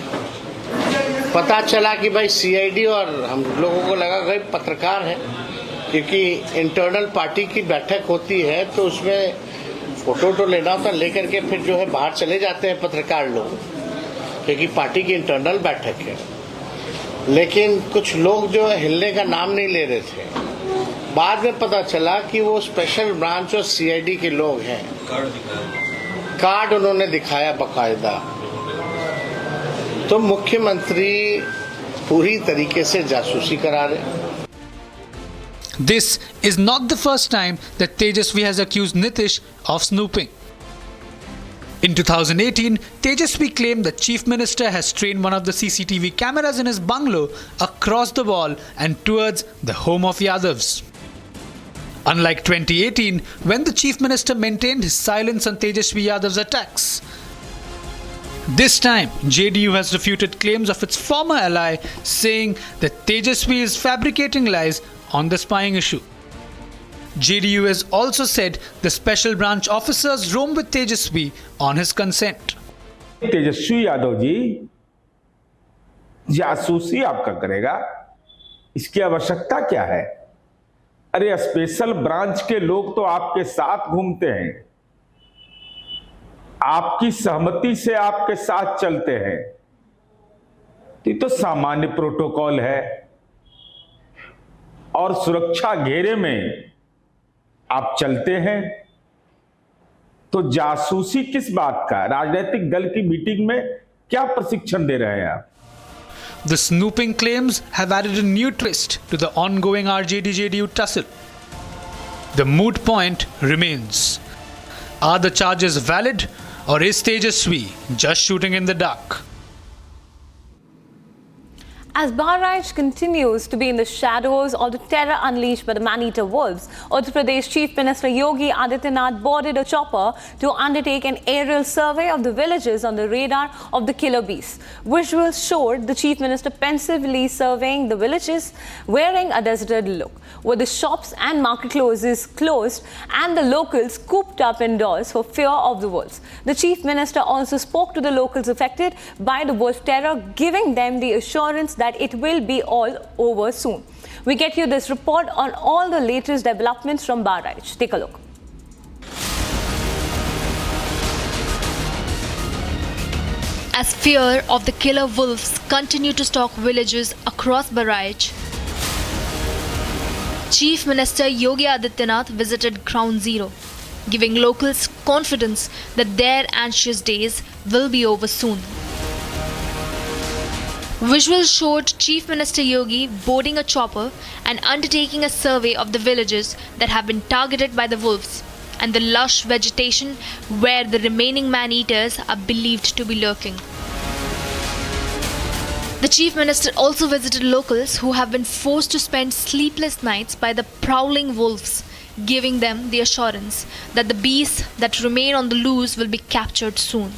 पता चला कि भाई CID, और हम लोगों को लगा भाई पत्रकार हैं, क्योंकि इंटरनल पार्टी की बैठक होती है तो उसमें फोटो तो लेना होता, लेकर के फिर जो है बाहर चले जाते हैं पत्रकार लोग, क्योंकि पार्टी की इंटरनल बैठक है। लेकिन कुछ लोग जो है हिलने का नाम नहीं ले रहे थे। बाद में पता चला कि वो स्पेशल ब्रांच और CID के लोग हैं। कार्ड उन्होंने दिखाया बकायदा। तो मुख्यमंत्री पूरी तरीके से जासूसी करा रहे। This is not the first time that Tejasvi has accused Nitish of snooping. In 2018, Tejasvi claimed that Chief Minister has trained one of the CCTV cameras in his bungalow across the wall and towards the home of Yadavs. Unlike 2018, when the Chief Minister maintained his silence on Tejasvi Yadav's attacks. This time, JDU has refuted claims of its former ally, saying that Tejasvi is fabricating lies on the spying issue. JDU has also said the special branch officers roam with Tejasvi on his consent. Tejashwi Yadav ji जासूसी आपका करेगा, इसकी आवश्यकता क्या है? अरे special branch के लोग तो आपके साथ घूमते हैं, आपकी सहमति से आपके साथ चलते हैं, ये तो सामान्य प्रोटोकॉल है। और सुरक्षा घेरे में आप चलते हैं, तो जासूसी किस बात का? राजनीतिक दल की मीटिंग में क्या प्रशिक्षण दे रहे हैं आप? The snooping claims have added a new twist to the ongoing RJD-JDU tussle. The moot point remains. Are the charges valid, or is Tejasvi just shooting in the dark? As Bahraich continues to be in the shadows of the terror unleashed by the man-eater wolves, Uttar Pradesh Chief Minister Yogi Adityanath boarded a chopper to undertake an aerial survey of the villages on the radar of the killer beasts. Visuals showed the Chief Minister pensively surveying the villages, wearing a deserted look, with the shops and market closed and the locals cooped up indoors for fear of the wolves. The Chief Minister also spoke to the locals affected by the wolf terror, giving them the assurance that it will be all over soon. We get you this report on all the latest developments from Bahraich. Take a look. As fear of the killer wolves continue to stalk villages across Bahraich, Chief Minister Yogi Adityanath visited Ground Zero, giving locals confidence that their anxious days will be over soon. Visuals showed Chief Minister Yogi boarding a chopper and undertaking a survey of the villages that have been targeted by the wolves and the lush vegetation where the remaining man-eaters are believed to be lurking. The Chief Minister also visited locals who have been forced to spend sleepless nights by the prowling wolves, giving them the assurance that the beasts that remain on the loose will be captured soon.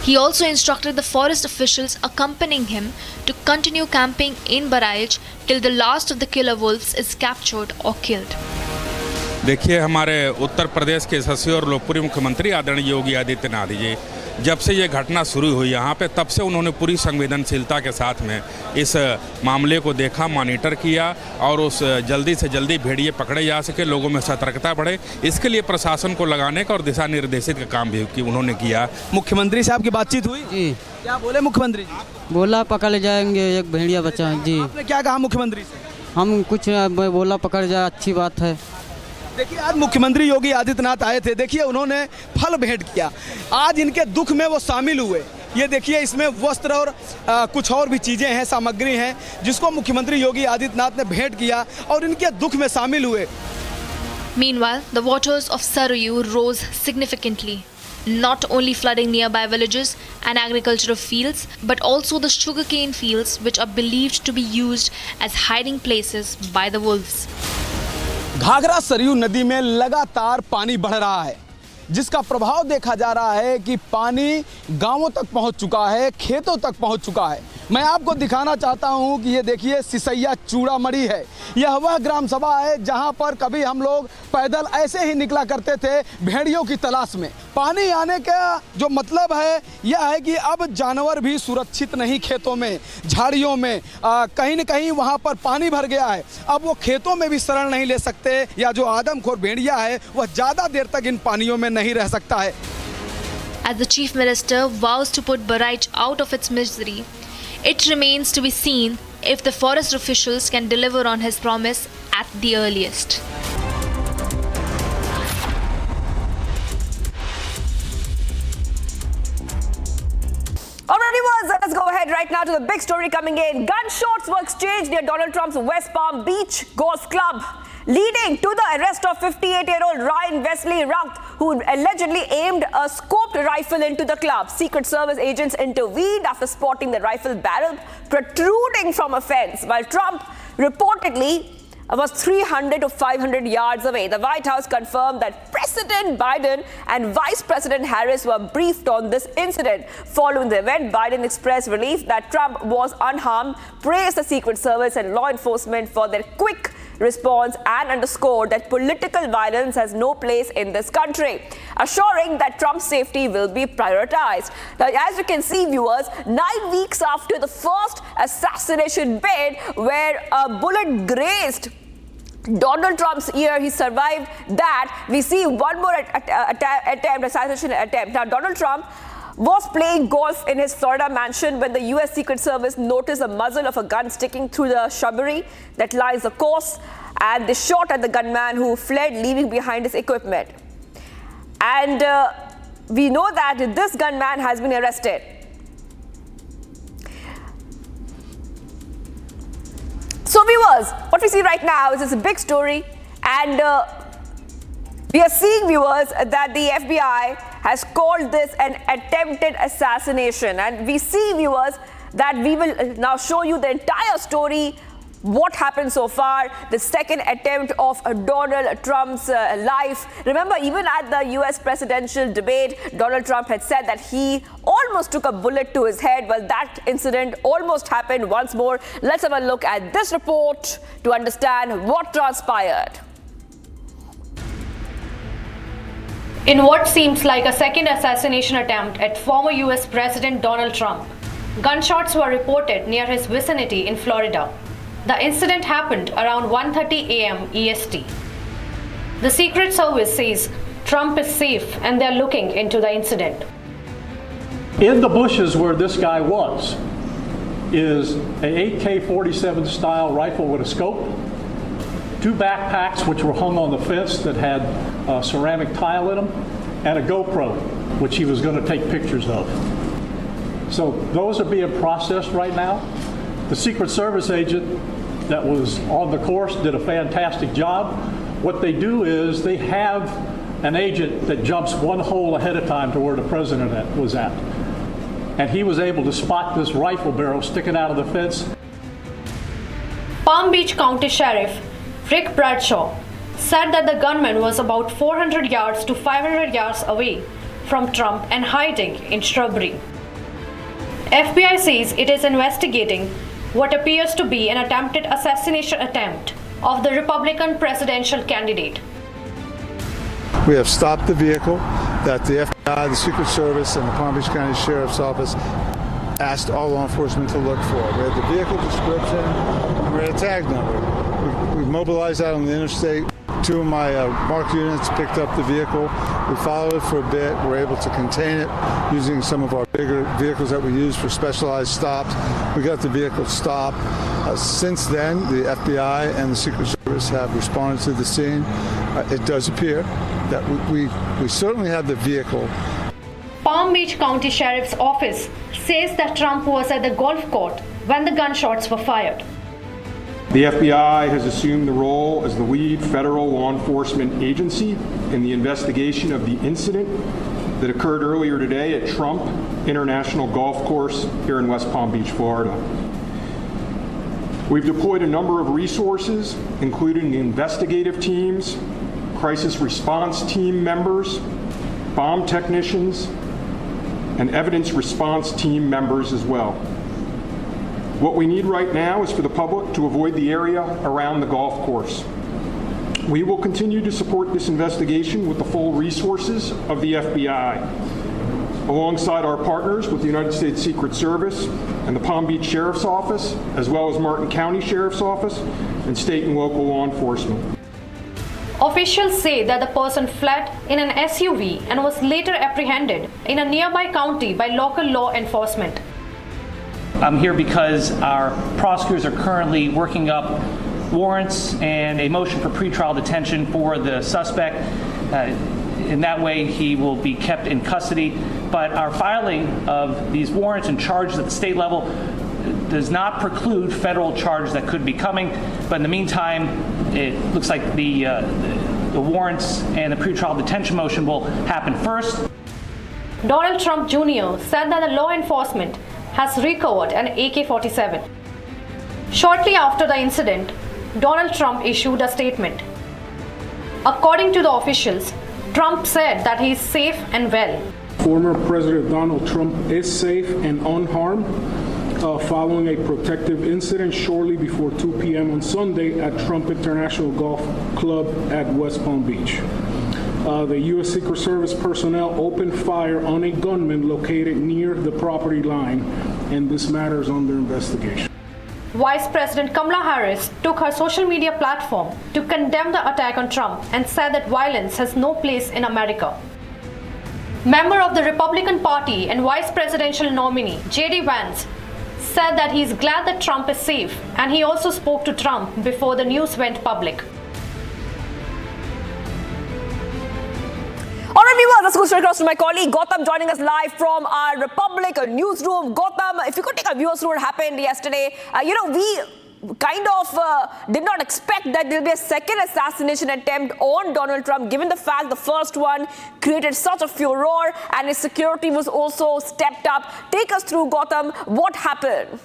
He also instructed the forest officials accompanying him to continue camping in Bahraich till the last of the killer wolves is captured or killed. देखिए, हमारे उत्तर प्रदेश के यशस्वी और लोकप्रिय मुख्यमंत्री आदरणीय योगी आदित्यनाथ जी जब से ये घटना शुरू हुई यहाँ पे, तब से उन्होंने पूरी संवेदनशीलता के साथ में इस मामले को देखा, मॉनिटर किया और उस जल्दी से जल्दी भेड़िए पकड़े जा सके, लोगों में सतर्कता बढ़े, इसके लिए प्रशासन को लगाने का और दिशा निर्देशित का काम भी उन्होंने किया। मुख्यमंत्री से आपकी बातचीत हुई? जी। क्या बोले मुख्यमंत्री जी? बोला पकड़ जाएंगे, एक भेड़िया बचा है जी। आपने क्या कहा मुख्यमंत्री से? हम कुछ बोला पकड़ जाए, अच्छी बात है। देखिए आज मुख्यमंत्री योगी आदित्यनाथ आए थे, देखिए उन्होंने फल भेंट किया, आज इनके दुख में वो शामिल हुए। ये देखिए इसमें वस्त्र और कुछ और भी चीज़ें हैं, सामग्री हैं, जिसको मुख्यमंत्री योगी आदित्यनाथ ने भेंट किया और इनके दुख में शामिल हुए। Meanwhile, the waters of Sarayu rose significantly, not only flooding nearby villages and agricultural fields, but also the sugarcane fields, which are believed to be used as hiding places by the wolves. Ghaghara Saryu नदी में लगातार पानी बढ़ रहा है, जिसका प्रभाव देखा जा रहा है कि पानी गांवों तक पहुंच चुका है, खेतों तक पहुंच चुका है। मैं आपको दिखाना चाहता हूं कि ये देखिए सिसैया चूड़ामणि है, यह वह ग्राम सभा है जहां पर कभी हम लोग पैदल ऐसे ही निकला करते थे भेड़ियों की तलाश में। पानी आने का जो मतलब है यह है कि अब जानवर भी सुरक्षित नहीं, खेतों में, झाड़ियों में, कहीं न कहीं वहां पर पानी भर गया है। अब वो खेतों में भी शरण नहीं ले सकते, या जो आदमखोर भेड़िया है वह ज़्यादा देर तक इन पानियों में नहीं रह सकता है। As the Chief Minister vows to put Bahraich out of its misery, it remains to be seen if the forest officials can deliver on his promise at the earliest. Alright, viewers, let's go ahead right now to the big story coming in. Gunshots were exchanged near Donald Trump's West Palm Beach Golf Club, leading to the arrest of 58-year-old Wesley Routh, who allegedly aimed a scoped rifle into the club. Secret Service agents intervened after spotting the rifle barrel protruding from a fence, while Trump reportedly was 300 to 500 yards away. The White House confirmed that President Biden and Vice President Harris were briefed on this incident. Following the event, Biden expressed relief that Trump was unharmed, praised the Secret Service and law enforcement for their quick response, and underscored that political violence has no place in this country, assuring that Trump's safety will be prioritized. Now, as you can see, viewers, 9 weeks after the first assassination bid where a bullet grazed Donald Trump's ear, he survived that. We see one more assassination attempt. Now, Donald Trump was playing golf in his Florida mansion when the U.S. Secret Service noticed the muzzle of a gun sticking through the shrubbery that lines the course, and they shot at the gunman, who fled, leaving behind his equipment. And we know that this gunman has been arrested. So viewers, what we see right now is a big story, and we are seeing, viewers, that the FBI has called this an attempted assassination. And we see, viewers, that we will now show you the entire story, what happened so far, the second attempt of Donald Trump's life. Remember, even at the US presidential debate, Donald Trump had said that he almost took a bullet to his head. Well, that incident almost happened once more. Let's have a look at this report to understand what transpired. In what seems like a second assassination attempt at former US President Donald Trump, gunshots were reported near his vicinity in Florida. The incident happened around 1:30 a.m. EST. The Secret Service says Trump is safe and they're looking into the incident. In the bushes where this guy was is a AK-47 style rifle with a scope, 2 backpacks which were hung on the fence that had ceramic tile in them, and a GoPro, which he was going to take pictures of. So those are being processed right now. The Secret Service agent that was on the course did a fantastic job. What they do is they have an agent that jumps one hole ahead of time to where the president was at. And he was able to spot this rifle barrel sticking out of the fence. Palm Beach County Sheriff Rick Bradshaw said that the gunman was about 400 yards to 500 yards away from Trump and hiding in shrubbery. FBI says it is investigating what appears to be an attempted assassination attempt of the Republican presidential candidate. We have stopped the vehicle that the FBI, the Secret Service, and the Palm Beach County Sheriff's Office asked all law enforcement to look for. We had the vehicle description, and we had a tag number. We mobilized out on the interstate. Two of my marked units picked up the vehicle. We followed it for a bit. We were able to contain it using some of our bigger vehicles that we use for specialized stops. We got the vehicle stopped. Since then, the FBI and the Secret Service have responded to the scene. It does appear that we certainly have the vehicle. Palm Beach County Sheriff's Office says that Trump was at the golf court when the gunshots were fired. The FBI has assumed the role as the lead federal law enforcement agency in the investigation of the incident that occurred earlier today at Trump International Golf Course here in West Palm Beach, Florida. We've deployed a number of resources, including investigative teams, crisis response team members, bomb technicians, and evidence response team members as well. What we need right now is for the public to avoid the area around the golf course. We will continue to support this investigation with the full resources of the FBI, alongside our partners with the United States Secret Service and the Palm Beach Sheriff's Office, as well as Martin County Sheriff's Office and state and local law enforcement. Officials say that the person fled in an SUV and was later apprehended in a nearby county by local law enforcement. I'm here because our prosecutors are currently working up warrants and a motion for pretrial detention for the suspect. In that way, he will be kept in custody. But our filing of these warrants and charges at the state level does not preclude federal charges that could be coming. But in the meantime, it looks like the warrants and the pretrial detention motion will happen first. Donald Trump Jr. said that the law enforcement has recovered an AK-47. Shortly after the incident, Donald Trump issued a statement. According to the officials, Trump said that he is safe and well. Former President Donald Trump is safe and unharmed following a protective incident shortly before 2 p.m. on Sunday at Trump International Golf Club at West Palm Beach. The U.S. Secret Service personnel opened fire on a gunman located near the property line, and this matter is under investigation. Vice President Kamala Harris took her social media platform to condemn the attack on Trump and said that violence has no place in America. Member of the Republican Party and Vice Presidential nominee J.D. Vance said that he is glad that Trump is safe, and he also spoke to Trump before the news went public. All right, viewers, let's go straight across to my colleague Gautam joining us live from our Republic newsroom. Gautam, if you could take our viewers through what happened yesterday. We kind of did not expect that there will be a second assassination attempt on Donald Trump, given the fact the first one created such a furor and his security was also stepped up. Take us through, Gautam, what happened?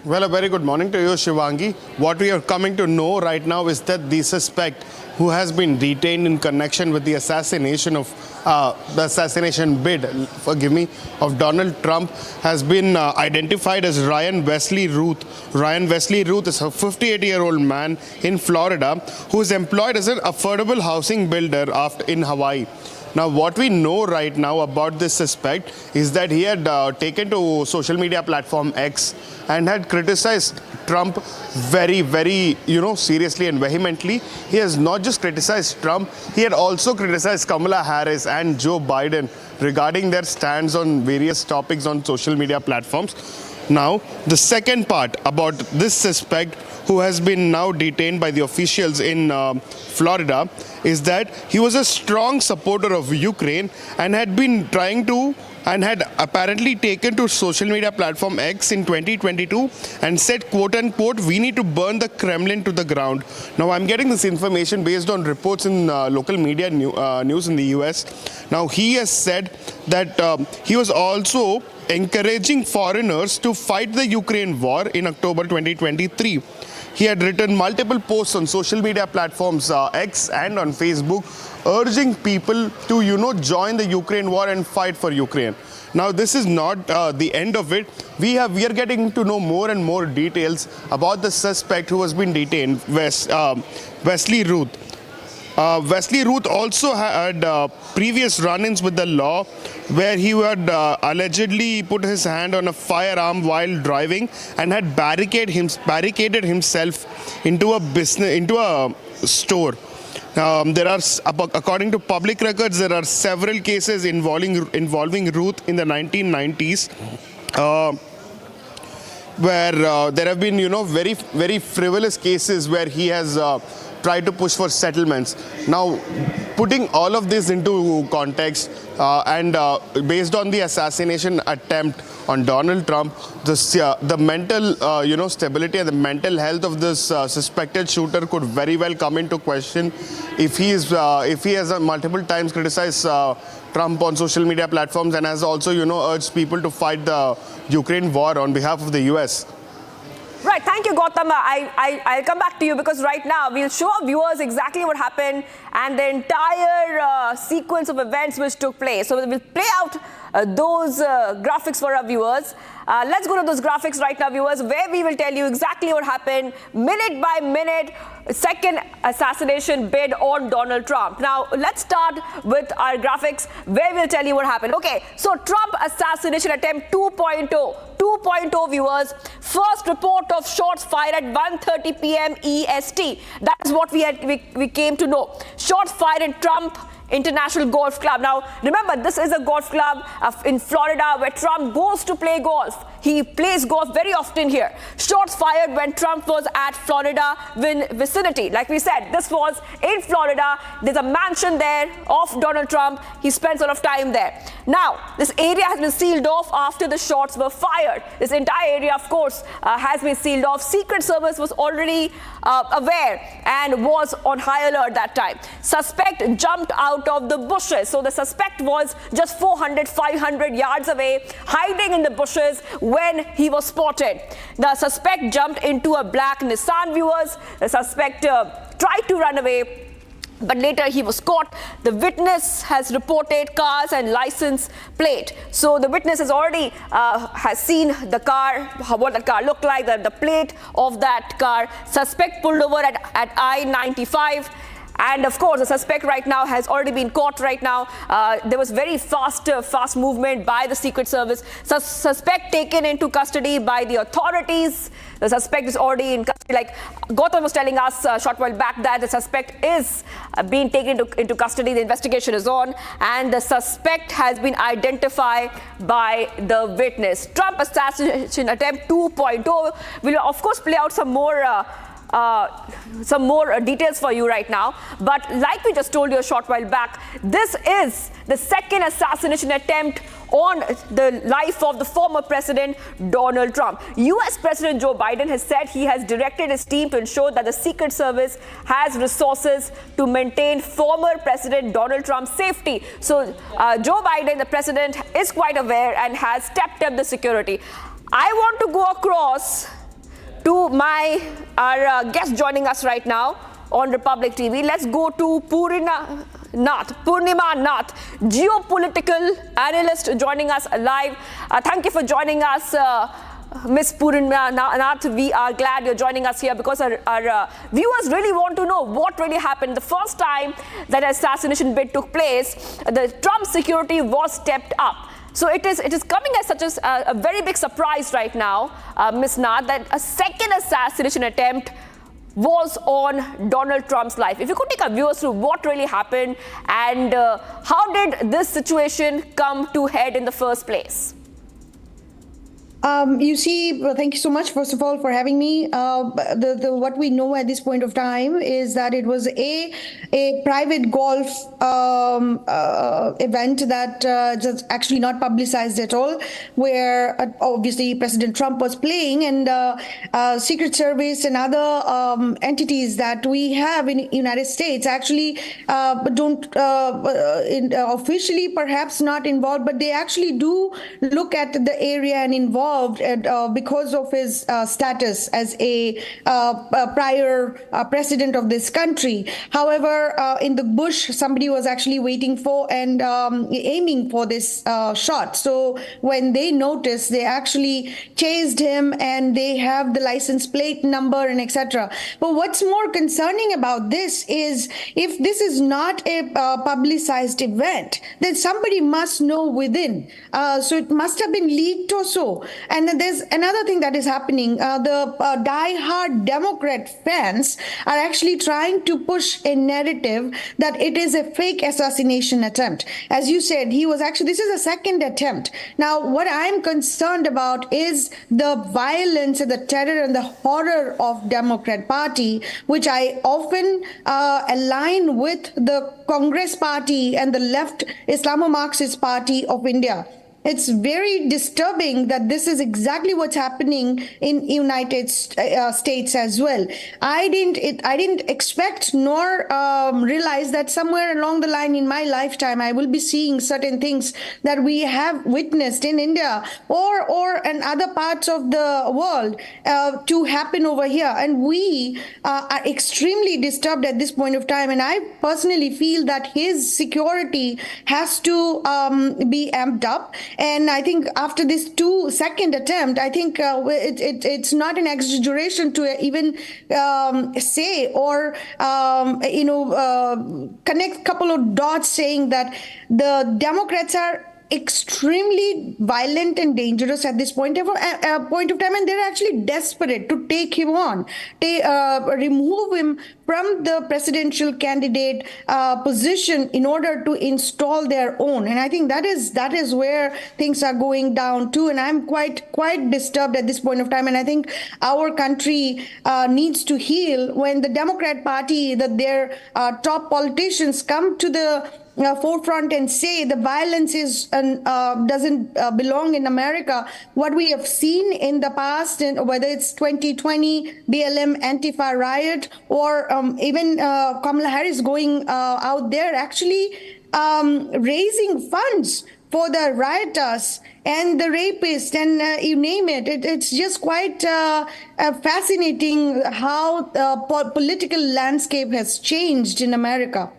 Well, a very good morning to you, Shivangi. What we are coming to know right now is that the suspect who has been detained in connection with the assassination bid, of Donald Trump has been identified as Wesley Routh. Wesley Routh is a 58-year-old man in Florida who is employed as an affordable housing builder in Hawaii. Now, what we know right now about this suspect is that he had taken to social media platform X and had criticized Trump very, very, seriously and vehemently. He has not just criticized Trump, he had also criticized Kamala Harris and Joe Biden regarding their stands on various topics on social media platforms. Now, the second part about this suspect who has been now detained by the officials in Florida is that he was a strong supporter of Ukraine and had been and had apparently taken to social media platform X in 2022 and said, quote unquote, "We need to burn the Kremlin to the ground." Now, I'm getting this information based on reports in local media news in the US. Now, he has said that he was also encouraging foreigners to fight the Ukraine war in October 2023. He had written multiple posts on social media platforms X and on Facebook urging people to, join the Ukraine war and fight for Ukraine. Now, this is not the end of it. We are getting to know more and more details about the suspect who has been detained, Wesley Routh. Wesley Routh also had previous run-ins with the law where he had allegedly put his hand on a firearm while driving and had barricaded himself into a store. There are, according to public records, there are several cases involving Routh in the 1990s. Where there have been, very, very frivolous cases where he has tried to push for settlements. Now, putting all of this into context and based on the assassination attempt on Donald Trump, the mental, stability and the mental health of this suspected shooter could very well come into question if he has multiple times criticized Trump on social media platforms and has also, urged people to fight the Ukraine war on behalf of the US. Right, thank you, Gautam. I'll come back to you because right now we'll show our viewers exactly what happened and the entire sequence of events which took place. So we'll play out those graphics for our viewers. Let's go to those graphics right now, viewers, where we will tell you exactly what happened minute by minute, second assassination bid on Donald Trump. Now, let's start with our graphics where we'll tell you what happened. Okay, so Trump assassination attempt 2.0. 2.0, viewers. First report of shots fired at 1:30 p.m. EST. That is what we came to know. Shots fired in Trump International Golf Club. Now, remember, this is a golf club in Florida where Trump goes to play golf. He plays golf very often here. Shots fired when Trump was at Florida vicinity. Like we said, this was in Florida. There's a mansion there of Donald Trump. He spends a lot of time there. Now, this area has been sealed off after the shots were fired. This entire area, of course, has been sealed off. Secret Service was already aware and was on high alert that time. Suspect jumped out of the bushes. So the suspect was just 400-500 yards away, hiding in the bushes when he was spotted. The suspect jumped into a black Nissan, viewers. The suspect tried to run away, but later he was caught. The witness has reported cars and license plate. So the witness has already has seen the car, what the car looked like, the plate of that car. Suspect pulled over at I-95. And of course, the suspect right now has already been caught right now. There was very fast movement by the Secret Service. Suspect taken into custody by the authorities. The suspect is already in custody. Like Gautam was telling us a short while back that the suspect is being taken into custody. The investigation is on. And the suspect has been identified by the witness. Trump assassination attempt 2.0. We'll of course play out some more details for you right now. But like we just told you a short while back, this is the second assassination attempt on the life of the former president, Donald Trump. US President Joe Biden has said he has directed his team to ensure that the Secret Service has resources to maintain former President Donald Trump's safety. So Joe Biden, the president, is quite aware and has stepped up the security. I want to go across to our guest joining us right now on Republic TV. Let's go to Purnima Nath, geopolitical analyst, joining us live. Thank you for joining us, Ms. Purnima Nath. We are glad you're joining us here because our viewers really want to know what really happened. The first time that assassination bid took place, the Trump security was stepped up. So it is coming as such a very big surprise right now, Ms. Nath, that a second assassination attempt was on Donald Trump's life. If you could take our viewers through what really happened and how did this situation come to head in the first place? You see, thank you so much, first of all, for having me. What we know at this point of time is that it was a private golf event that just actually not publicized at all, where obviously President Trump was playing, and Secret Service and other entities that we have in the United States actually don't officially perhaps not involved, but they actually do look at the area and involve involved because of his status as a prior president of this country. However, in the bush, somebody was actually waiting for and aiming for this shot. So when they noticed, they actually chased him, and they have the license plate number and etc. But what's more concerning about this is, if this is not a publicized event, then somebody must know within. So it must have been leaked or so. And then there's another thing that is happening. The die-hard Democrat fans are actually trying to push a narrative that it is a fake assassination attempt. As you said, this is a second attempt. Now, what I'm concerned about is the violence and the terror and the horror of Democrat Party, which I often align with the Congress Party and the left Islamo-Marxist Party of India. It's very disturbing that this is exactly what's happening in United States as well. I didn't expect nor realize that somewhere along the line in my lifetime I will be seeing certain things that we have witnessed in India or in other parts of the world to happen over here. And we are extremely disturbed at this point of time. And I personally feel that his security has to be amped up. And I think after this second attempt, I think it's not an exaggeration to even say or connect a couple of dots saying that the Democrats are extremely violent and dangerous at this point of time, and they're actually desperate to take him on, remove him from the presidential candidate position in order to install their own. And I think that is where things are going down too. And I'm quite disturbed at this point of time. And I think our country needs to heal when the Democrat Party, that their top politicians come to the forefront and say the violence doesn't belong in America. What we have seen in the past, whether it's 2020 BLM Antifa riot or even Kamala Harris going out there actually raising funds for the rioters and the rapists and you name it. It's just quite fascinating how the political landscape has changed in America.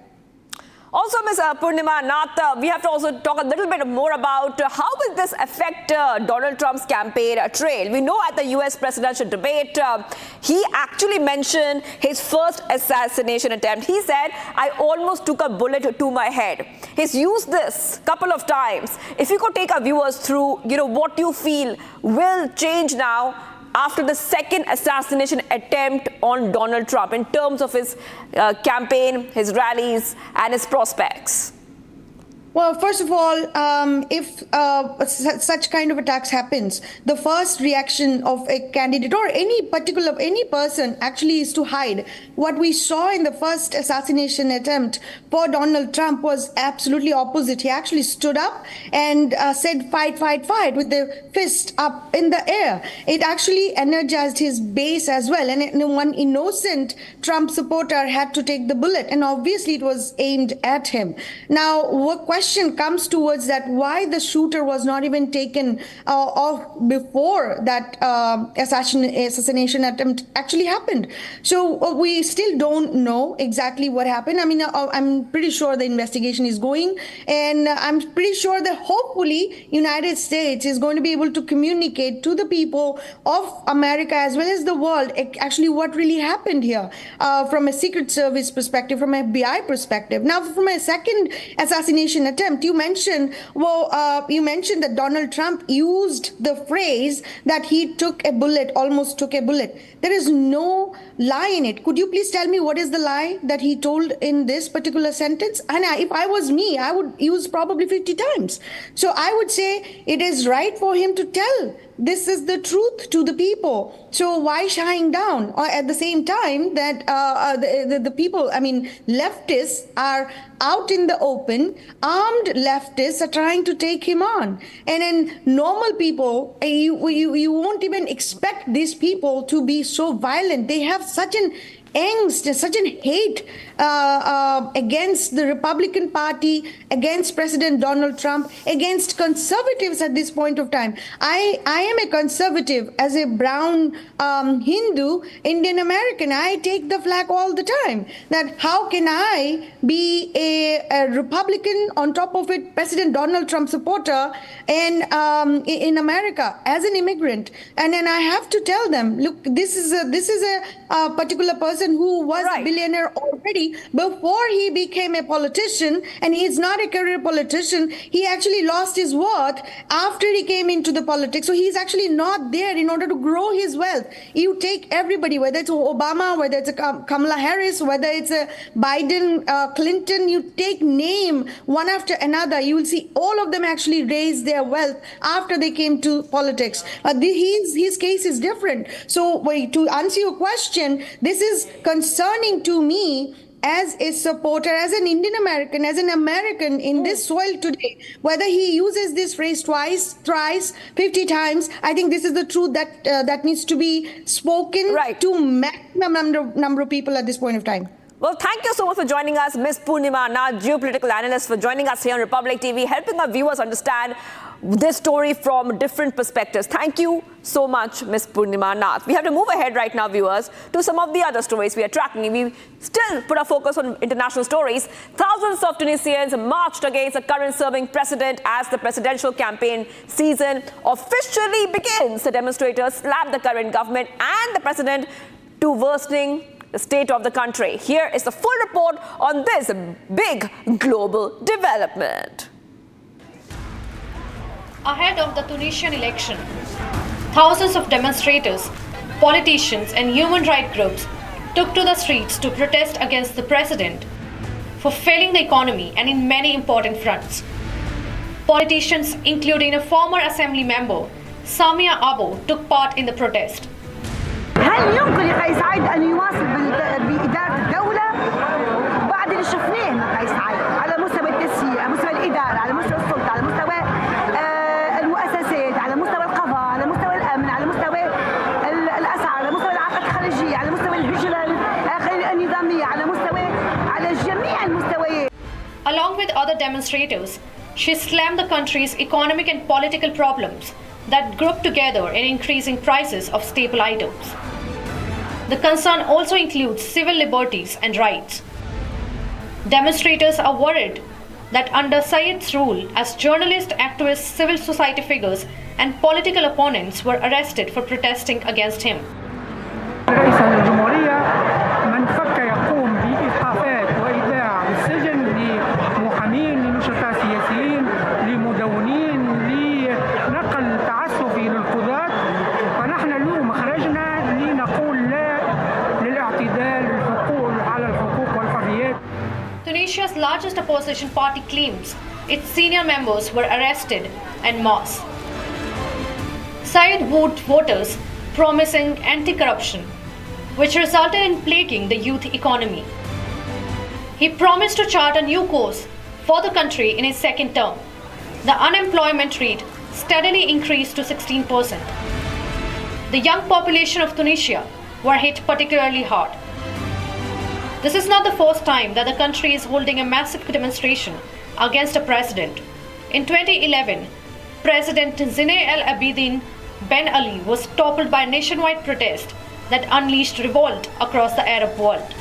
Also, Ms. Purnima Nath, we have to also talk a little bit more about how will this affect Donald Trump's campaign trail. We know at the U.S. presidential debate, he actually mentioned his first assassination attempt. He said, "I almost took a bullet to my head." He's used this a couple of times. If you could take our viewers through, what you feel will change now after the second assassination attempt on Donald Trump in terms of his campaign, his rallies, and his prospects. Well, first of all, if such kind of attacks happens, the first reaction of a candidate or any person actually is to hide. What we saw in the first assassination attempt for Donald Trump was absolutely opposite. He actually stood up and said, "Fight, fight, fight," with the fist up in the air. It actually energized his base as well. And one innocent Trump supporter had to take the bullet. And obviously it was aimed at him. Now, what question comes towards that, why the shooter was not even taken off before that assassination attempt actually happened. So we still don't know exactly what happened. I mean, I'm pretty sure the investigation is going, and I'm pretty sure that hopefully United States is going to be able to communicate to the people of America as well as the world actually what really happened here from a Secret Service perspective, from an FBI perspective. Now, from a second assassination attempt, you mentioned that Donald Trump used the phrase that he almost took a bullet. There is no lie in it. Could you please tell me what is the lie that he told in this particular sentence? And if I was me, I would use probably 50 times. So I would say it is right for him to tell this is the truth to the people. So why shying down? Or at the same time that the people, leftists are out in the open, armed leftists are trying to take him on. And then normal people, you won't even expect these people to be so violent. They have such an angst, such an hate against the Republican Party, against President Donald Trump, against conservatives at this point of time. I am a conservative as a brown Hindu Indian American. I take the flag all the time. That how can I be a Republican, on top of it President Donald Trump supporter, and in America as an immigrant? And then I have to tell them, look, this is a particular person who was a billionaire already before he became a politician, and he is not a career politician. He actually lost his worth after he came into the politics. So he's actually not there in order to grow his wealth. You take everybody, whether it's Obama, whether it's a Kamala Harris, whether it's a Biden, Clinton, you take name one after another, you will see all of them actually raise their wealth after they came to politics. His case is different. So to answer your question, this is concerning to me as a supporter, as an Indian American, as an American in this soil today. Whether he uses this phrase twice, thrice, 50 times, I think this is the truth that needs to be spoken to maximum number of people at this point of time. Well, thank you so much for joining us, Ms. Purnima Nath, geopolitical analyst, for joining us here on Republic TV, helping our viewers understand this story from different perspectives. Thank you so much, Ms. Purnima Nath. We have to move ahead right now, viewers, to some of the other stories we are tracking. We still put our focus on international stories. Thousands of Tunisians marched against the current serving president as the presidential campaign season officially begins. The demonstrators slapped the current government and the president to worsening the state of the country. Here is the full report on this big global development. Ahead of the Tunisian election, thousands of demonstrators, politicians and human rights groups took to the streets to protest against the president for failing the economy and in many important fronts. Politicians, including a former assembly member, Samia Abo, took part in the protest. هل يمكن لقيس سعيد أن يواصل بإدارة الدولة بعد اللي شفناه من قيس سعيد على مستوى التسيير، على مستوى الإدارة، على مستوى السلطة، على مستوى المؤسسات، على مستوى القضاء، على مستوى الأمن، على مستوى الأسعار، على مستوى العلاقات الخارجية، على مستوى الهجرة النظامية، على جميع المستويات. Along with other demonstrators, she slammed the country's economic and political problems that grouped together in increasing prices of staple items. The concern also includes civil liberties and rights. Demonstrators are worried that under Said's rule, as journalists, activists, civil society figures, and political opponents were arrested for protesting against him. Tunisia's largest opposition party claims its senior members were arrested en masse. Said wooed voters promising anti-corruption, which resulted in plaguing the youth economy. He promised to chart a new course for the country in his second term. The unemployment rate steadily increased to 16%. The young population of Tunisia were hit particularly hard. This is not the first time that the country is holding a massive demonstration against a president. In 2011, President Zine El Abidine Ben Ali was toppled by a nationwide protest that unleashed revolt across the Arab world.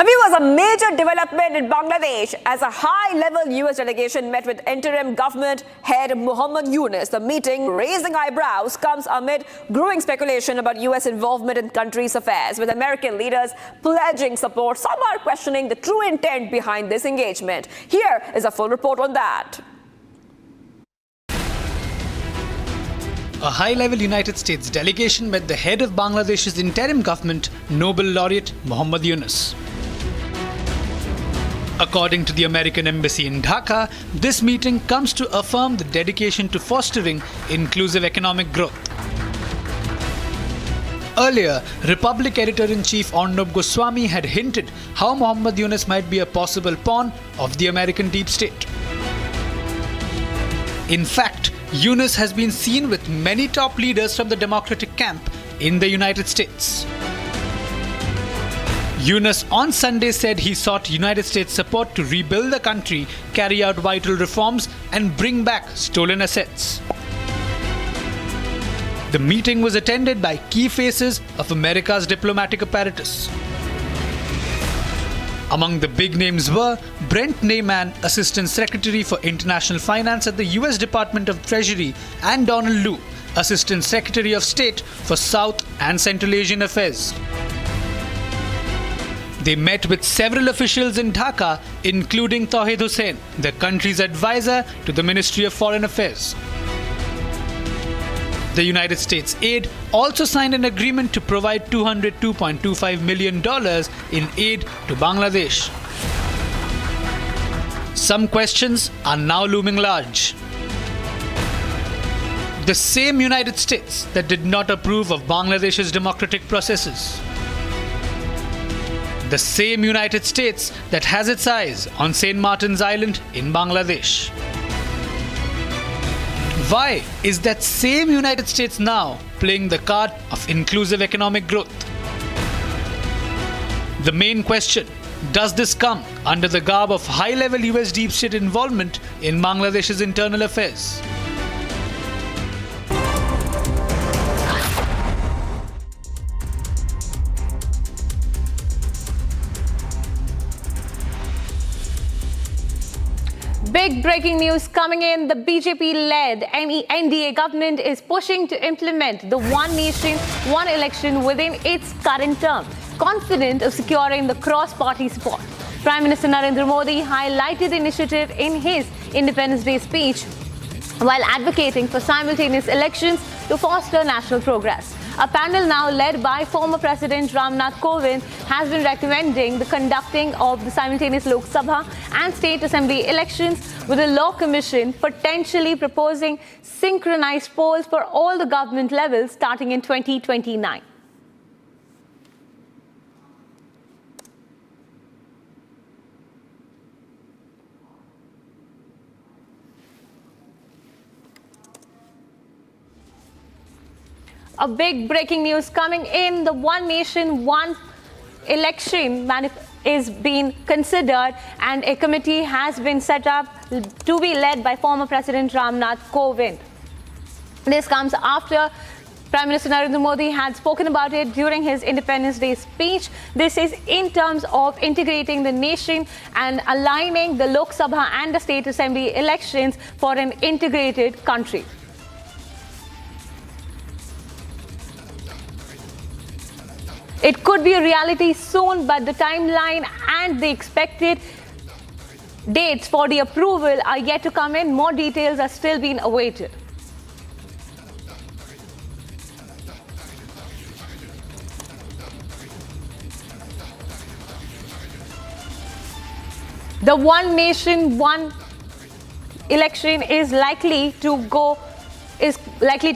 Viewers, a major development in Bangladesh as a high-level U.S. delegation met with interim government head Muhammad Yunus. The meeting, raising eyebrows, comes amid growing speculation about U.S. involvement in country's affairs, with American leaders pledging support. Some are questioning the true intent behind this engagement. Here is a full report on that. A high-level United States delegation met the head of Bangladesh's interim government, Nobel laureate Muhammad Yunus. According to the American Embassy in Dhaka, this meeting comes to affirm the dedication to fostering inclusive economic growth. Earlier, Republic Editor-in-Chief Arnab Goswami had hinted how Muhammad Yunus might be a possible pawn of the American deep state. In fact, Yunus has been seen with many top leaders from the Democratic camp in the United States. Yunus on Sunday said he sought United States support to rebuild the country, carry out vital reforms and bring back stolen assets. The meeting was attended by key faces of America's diplomatic apparatus. Among the big names were Brent Neyman, Assistant Secretary for International Finance at the US Department of Treasury, and Donald Lu, Assistant Secretary of State for South and Central Asian Affairs. They met with several officials in Dhaka, including Tawhid Hussain, the country's advisor to the Ministry of Foreign Affairs. The United States aid also signed an agreement to provide $202.25 million in aid to Bangladesh. Some questions are now looming large. The same United States that did not approve of Bangladesh's democratic processes. The same United States that has its eyes on St. Martin's Island in Bangladesh. Why is that same United States now playing the card of inclusive economic growth? The main question, does this come under the garb of high-level US deep state involvement in Bangladesh's internal affairs? Big breaking news coming in. The BJP-led NDA government is pushing to implement the One Nation, One Election within its current term, confident of securing the cross-party support. Prime Minister Narendra Modi highlighted the initiative in his Independence Day speech while advocating for simultaneous elections to foster national progress. A panel now led by former President Ramnath Kovind has been recommending the conducting of the simultaneous Lok Sabha and State Assembly elections, with the Law Commission potentially proposing synchronized polls for all the government levels starting in 2029. A big breaking news coming in. The One Nation, One Election is being considered, and a committee has been set up to be led by former President Ramnath Kovind. This comes after Prime Minister Narendra Modi had spoken about it during his Independence Day speech. This is in terms of integrating the nation and aligning the Lok Sabha and the State Assembly elections for an integrated country. It could be a reality soon, but the timeline and the expected dates for the approval are yet to come in. More details are still being awaited. The One Nation, One Election is likely to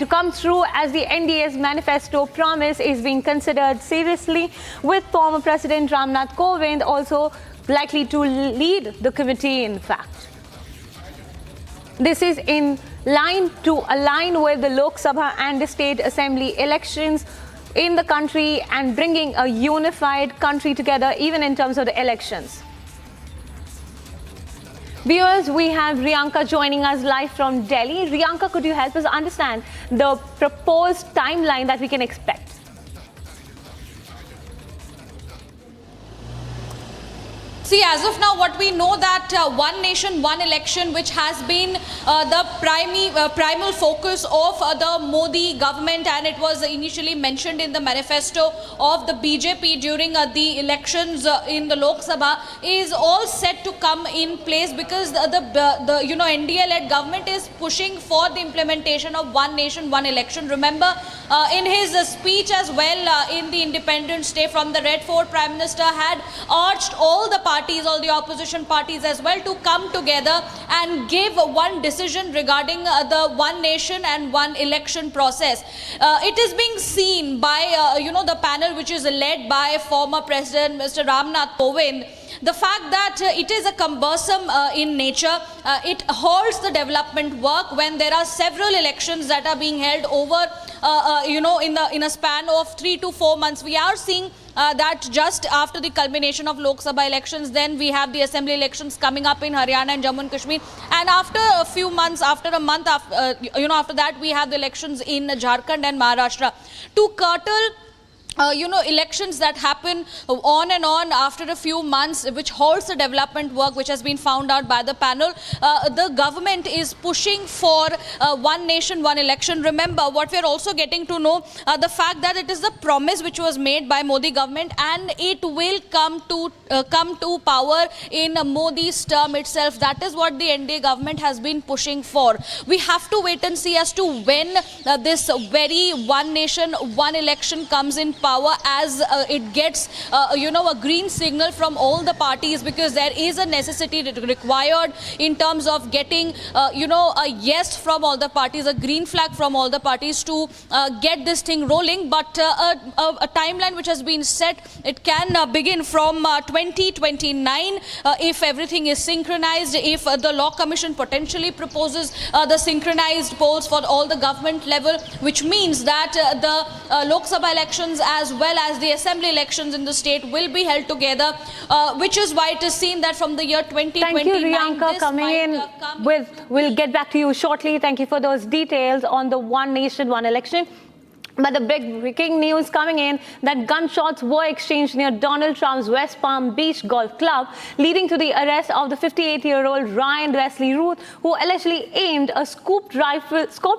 come through as the NDA's manifesto promise is being considered seriously, with former President Ramnath Kovind also likely to lead the committee, in fact. This is in line to align with the Lok Sabha and the State Assembly elections in the country and bringing a unified country together, even in terms of the elections. Viewers, we have Riyanka joining us live from Delhi. Riyanka, could you help us understand the proposed timeline that we can expect? See, as of now, what we know that One Nation, One Election, which has been the primal focus of the Modi government, and it was initially mentioned in the manifesto of the BJP during the elections in the Lok Sabha, is all set to come in place because the NDA-led government is pushing for the implementation of One Nation, One Election. Remember, in his speech as well in the Independence Day from the Red Fort, Prime Minister had urged all the all the opposition parties as well, to come together and give one decision regarding the One Nation and One Election process. It is being seen by the panel, which is led by former President Mr. Ramnath Kovind, The fact that it is a cumbersome in nature, it halts the development work when there are several elections that are being held over, in a span of 3 to 4 months. We are seeing that just after the culmination of Lok Sabha elections, then we have the assembly elections coming up in Haryana and Jammu and Kashmir, and after a few months, after that, we have the elections in Jharkhand and Maharashtra. To curtail elections that happen on and on after a few months, which halts the development work, which has been found out by the panel. The government is pushing for one nation, one election. Remember, what we are also getting to know, the fact that it is the promise which was made by Modi government, and it will come to power in Modi's term itself. That is what the NDA government has been pushing for. We have to wait and see as to when this very one nation, one election comes in power, as it gets a green signal from all the parties, because there is a necessity required in terms of getting a yes from all the parties, a green flag from all the parties to get this thing rolling. But a timeline which has been set, it can begin from 2029 if everything is synchronized, if the Law Commission potentially proposes the synchronized polls for all the government level, which means that the Lok Sabha elections as well as the assembly elections in the state will be held together, which is why it is seen that from the year 2029... Thank you, Riyanka, coming in with... We'll get back to you shortly. Thank you for those details on the one nation, one election. But the big breaking news coming in that gunshots were exchanged near Donald Trump's West Palm Beach Golf Club, leading to the arrest of the 58-year-old Ryan Wesley Routh, who allegedly aimed a scoped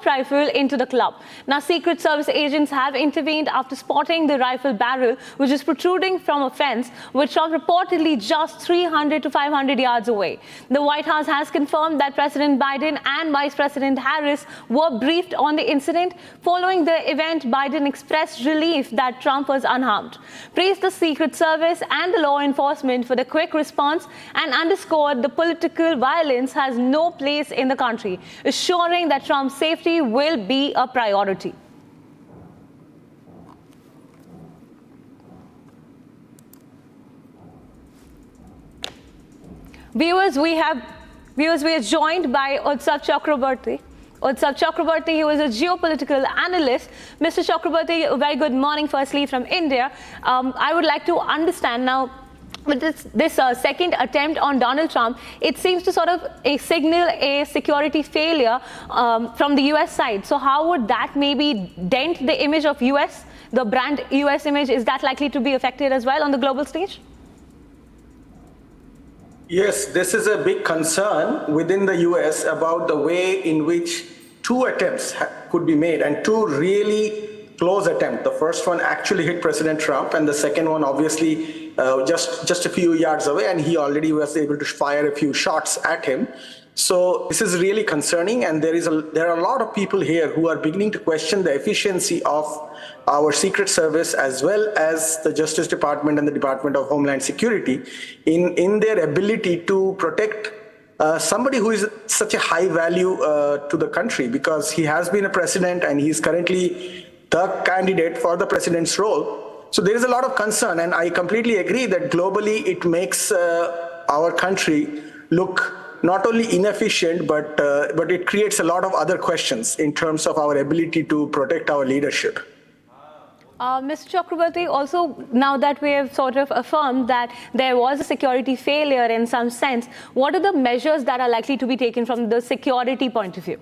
rifle into the club. Now, Secret Service agents have intervened after spotting the rifle barrel, which is protruding from a fence, which was reportedly just 300 to 500 yards away. The White House has confirmed that President Biden and Vice President Harris were briefed on the incident. Following the event, Biden expressed relief that Trump was unharmed, praised the Secret Service and the law enforcement for the quick response, and underscored the political violence has no place in the country, assuring that Trump's safety will be a priority. Viewers, we are joined by Utsav Chakraborty. He was a geopolitical analyst. Mr. Chakraborty, a very good morning, firstly, from India. I would like to understand now, with this second attempt on Donald Trump, it seems to sort of signal a security failure from the U.S. side. So how would that maybe dent the image of U.S., the brand U.S. image? Is that likely to be affected as well on the global stage? Yes, this is a big concern within the US about the way in which two attempts could be made, and two really close attempts. The first one actually hit President Trump, and the second one obviously just a few yards away, and he already was able to fire a few shots at him. So this is really concerning, and there are a lot of people here who are beginning to question the efficiency of our Secret Service as well as the Justice Department and the Department of Homeland Security in their ability to protect somebody who is such a high value to the country, because he has been a president and he's currently the candidate for the president's role. So there is a lot of concern, and I completely agree that globally it makes our country look not only inefficient, but it creates a lot of other questions in terms of our ability to protect our leadership. Mr. Chakraborty, also now that we have sort of affirmed that there was a security failure in some sense, what are the measures that are likely to be taken from the security point of view?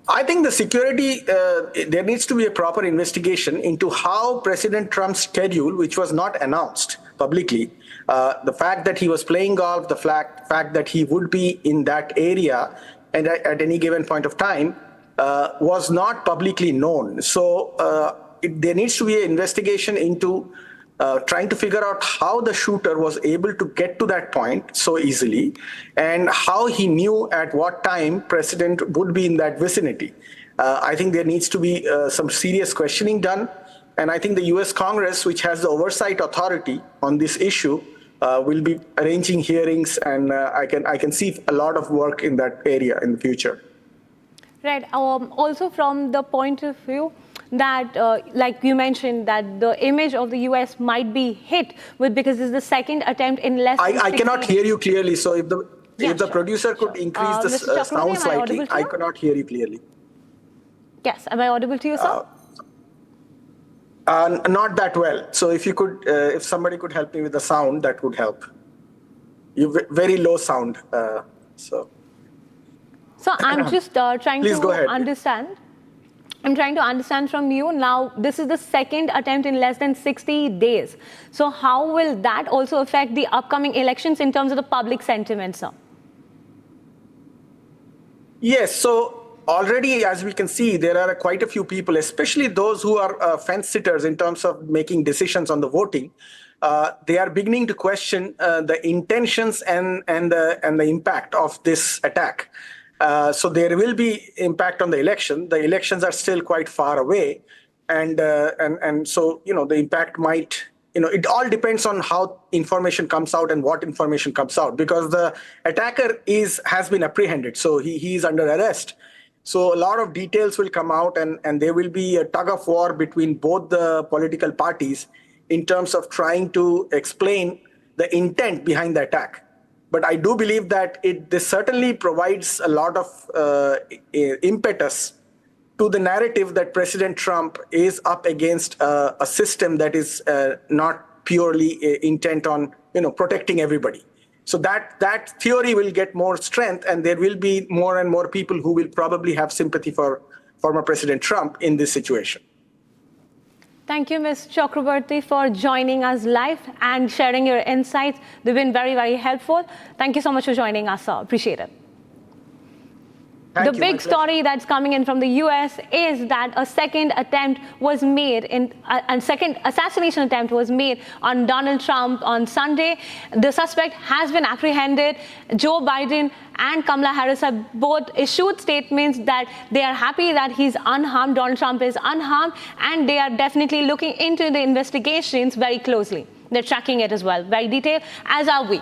I think the security, there needs to be a proper investigation into how President Trump's schedule, which was not announced publicly, the fact that he was playing golf, the fact that he would be in that area and at any given point of time, was not publicly known. So there needs to be an investigation into trying to figure out how the shooter was able to get to that point so easily, and how he knew at what time President would be in that vicinity. I think there needs to be some serious questioning done. And I think the US Congress, which has the oversight authority on this issue, will be arranging hearings, and I can see a lot of work in that area in the future. Right. Also from the point of view, that, like you mentioned, that the image of the US might be hit with, because this is the second attempt in less than 60 I cannot hear you clearly, so if the sure. producer could increase the Mr. Chakraborty, sound am I slightly, audible to I you? cannot hear you clearly. Yes, am I audible to you, sir? Not that well. So if you could, if somebody could help me with the sound, that would help. You very low sound. So I'm just trying Please go to ahead. understand. I'm trying to understand from you now. This is the second attempt in less than 60 days. So how will that also affect the upcoming elections in terms of the public sentiment, sir? Yes. So already, as we can see, there are quite a few people, especially those who are fence sitters in terms of making decisions on the voting. They are beginning to question the intentions and the impact of this attack. So there will be impact on the election. The elections are still quite far away, and so the impact might. It all depends on how information comes out and what information comes out, because the attacker has been apprehended, so he is under arrest. So a lot of details will come out, and there will be a tug of war between both the political parties in terms of trying to explain the intent behind the attack. But I do believe that this certainly provides a lot of impetus to the narrative that President Trump is up against a system that is not purely intent on protecting everybody. So that theory will get more strength, and there will be more and more people who will probably have sympathy for former President Trump in this situation. Thank you, Ms. Chakraborty, for joining us live and sharing your insights. They've been very, very helpful. Thank you so much for joining us, sir. Appreciate it. The big story that's coming in from the US is that a second attempt was made a second assassination attempt was made on Donald Trump on Sunday. The suspect has been apprehended. Joe Biden and Kamala Harris have both issued statements that they are happy that he's unharmed, Donald Trump is unharmed, and they are definitely looking into the investigations very closely. They're tracking it as well, very detailed, as are we.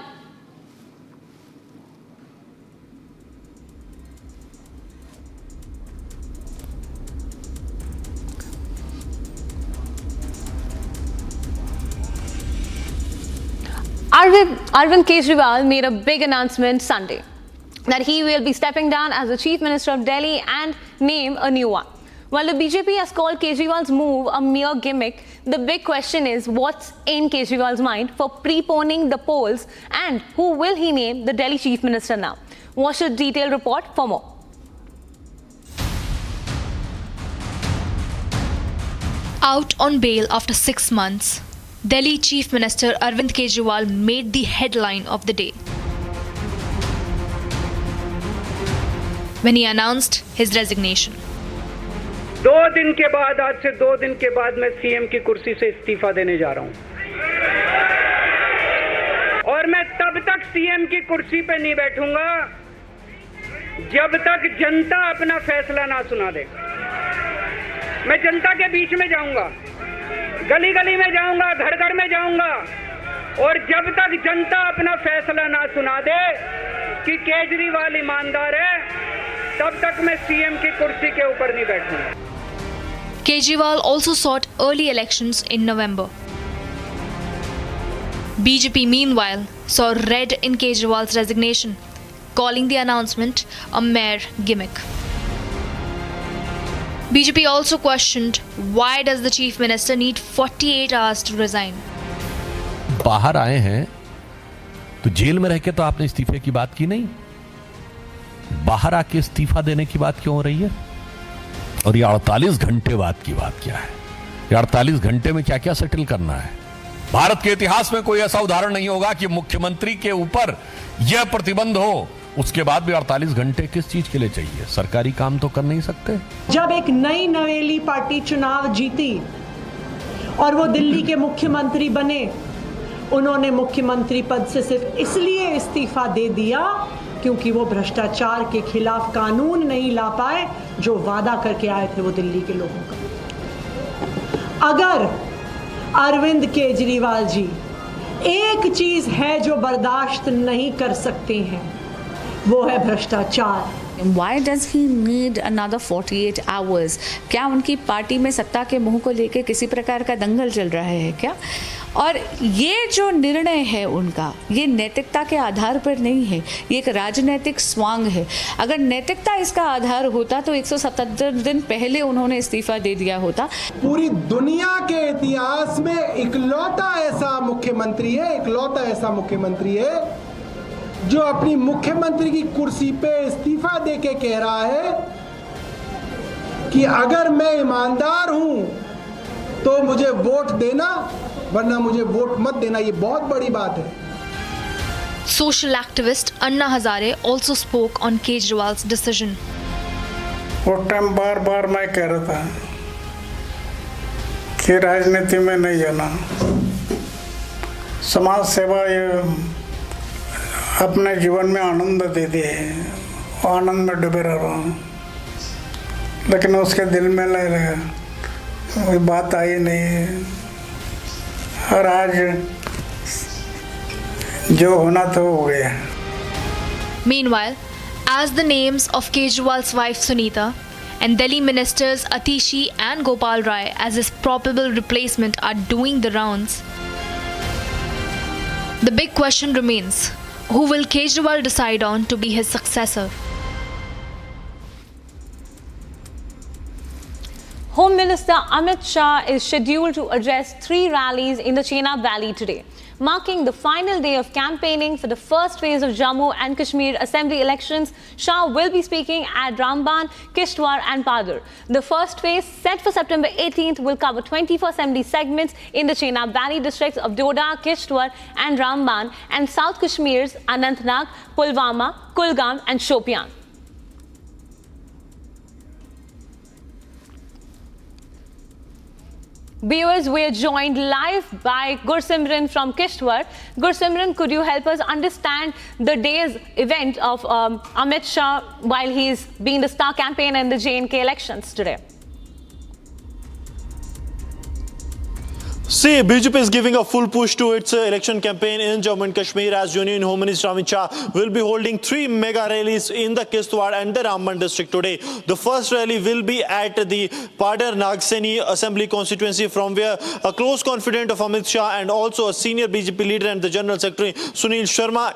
Arvind Kejriwal made a big announcement Sunday that he will be stepping down as the Chief Minister of Delhi and name a new one. While the BJP has called Kejriwal's move a mere gimmick, the big question is what's in Kejriwal's mind for preponing the polls, and who will he name the Delhi Chief Minister now? Watch a detailed report for more. Out on bail after 6 months, Delhi Chief Minister Arvind Kejriwal made the headline of the day when he announced his resignation. 2 दिन के बाद, आज से 2 दिन के बाद मैं CM की कुर्सी से इस्तीफा देने जा रहा हूं, और मैं तब तक सीएम की कुर्सी पे नहीं बैठूंगा जब तक जनता अपना फैसला ना सुना दे। मैं जनता के बीच में जाऊंगा, गली गली में जाऊंगा, घर घर में जाऊंगा, और जब तक जनता अपना फैसला ना सुना दे कि केजरीवाल ईमानदार है, तब तक मैं सीएम की कुर्सी के ऊपर नहीं बैठूंगा। Kejriwal also sought early elections in November. BJP meanwhile saw red in Kejriwal's resignation, calling the announcement a mere gimmick. BJP also questioned why does the chief minister need 48 hours to resign. बाहर आए हैं तो jail में रह के तो आपने इस्तीफे की बात की नहीं, बाहर आके इस्तीफा देने की बात क्यों हो रही है? और ये 48 घंटे बाद की बात क्या है? ये 48 घंटे में क्या क्या सेटल करना है? भारत के इतिहास में कोई ऐसा उदाहरण नहीं होगा कि मुख्यमंत्री के ऊपर यह प्रतिबंध हो, उसके बाद भी 48 घंटे किस चीज के लिए चाहिए? सरकारी काम तो कर नहीं सकते? जब एक नई नवेली पार्टी चुनाव जीती और वो दिल्ली के मुख्यमंत्री बने, उन्होंने मुख्यमंत्री पद से सिर्फ इसलिए इस्तीफा दे दिया क्योंकि वो भ्रष्टाचार के खिलाफ कानून नहीं ला पाए जो वादा करके आए थे वो दिल्ली के लोगों का। अगर अरविंद केजरीवाल जी एक चीज है जो बर्दाश्त नहीं कर सकते हैं, वो है भ्रष्टाचार। Why does he need another 48 hours? क्या उनकी पार्टी में सत्ता के मुंह को लेकर किसी प्रकार का दंगल चल रहा है क्या? और ये जो निर्णय है उनका, ये नैतिकता के आधार पर नहीं है, ये एक राजनीतिक स्वांग है। अगर नैतिकता इसका आधार होता तो 177 दिन पहले उन्होंने इस्तीफा दे दिया होता। पूरी दुनिया के इतिहास में इकलौता ऐसा मुख्यमंत्री है जो अपनी मुख्यमंत्री की कुर्सी पे इस्तीफा देके कह रहा है कि अगर मैं ईमानदार हूं तो मुझे वोट देना, वरना मुझे वोट मत देना। ये बहुत बड़ी बात है। Social activist Anna Hazare also spoke on Kejriwal's decision. वो टाइम बार बार मैं कह रहा था कि राजनीति में नहीं जाना, समाज सेवा ये अपने जीवन में आनंद देती है, आनंद में डूबे रहा हूँ, लेकिन उसके दिल में नहीं लगा, कोई बात आई नहीं। और आज जो होना था हो गया। Meanwhile, as the names of Kejriwal's wife Sunita and Delhi ministers Atishi and Gopal Rai as his probable replacement are doing the rounds, the big question remains: who will Kejriwal decide on to be his successor? Home Minister Amit Shah is scheduled to address 3 rallies in the Chenab Valley today, marking the final day of campaigning for the first phase of Jammu and Kashmir Assembly elections. Shah will be speaking at Ramban, Kishtwar and Padar. The first phase, set for September 18th, will cover 24 assembly segments in the Chenab Valley districts of Doda, Kishtwar and Ramban, and South Kashmir's Anantnag, Pulwama, Kulgam and Shopian. Viewers, we are joined live by Gursimran from Kishtwar. Gursimran, could you help us understand the day's event of Amit Shah while he's being the star campaigner in the J&K elections today? See, BJP is giving a full push to its election campaign in Jammu and Kashmir as Union Home Minister Amit Shah will be holding 3 mega rallies in the Kishtwar and the Ramban district today. The first rally will be at the Padar Nagseni Assembly constituency, from where a close confidant of Amit Shah and also a senior BJP leader and the General Secretary Sunil Sharma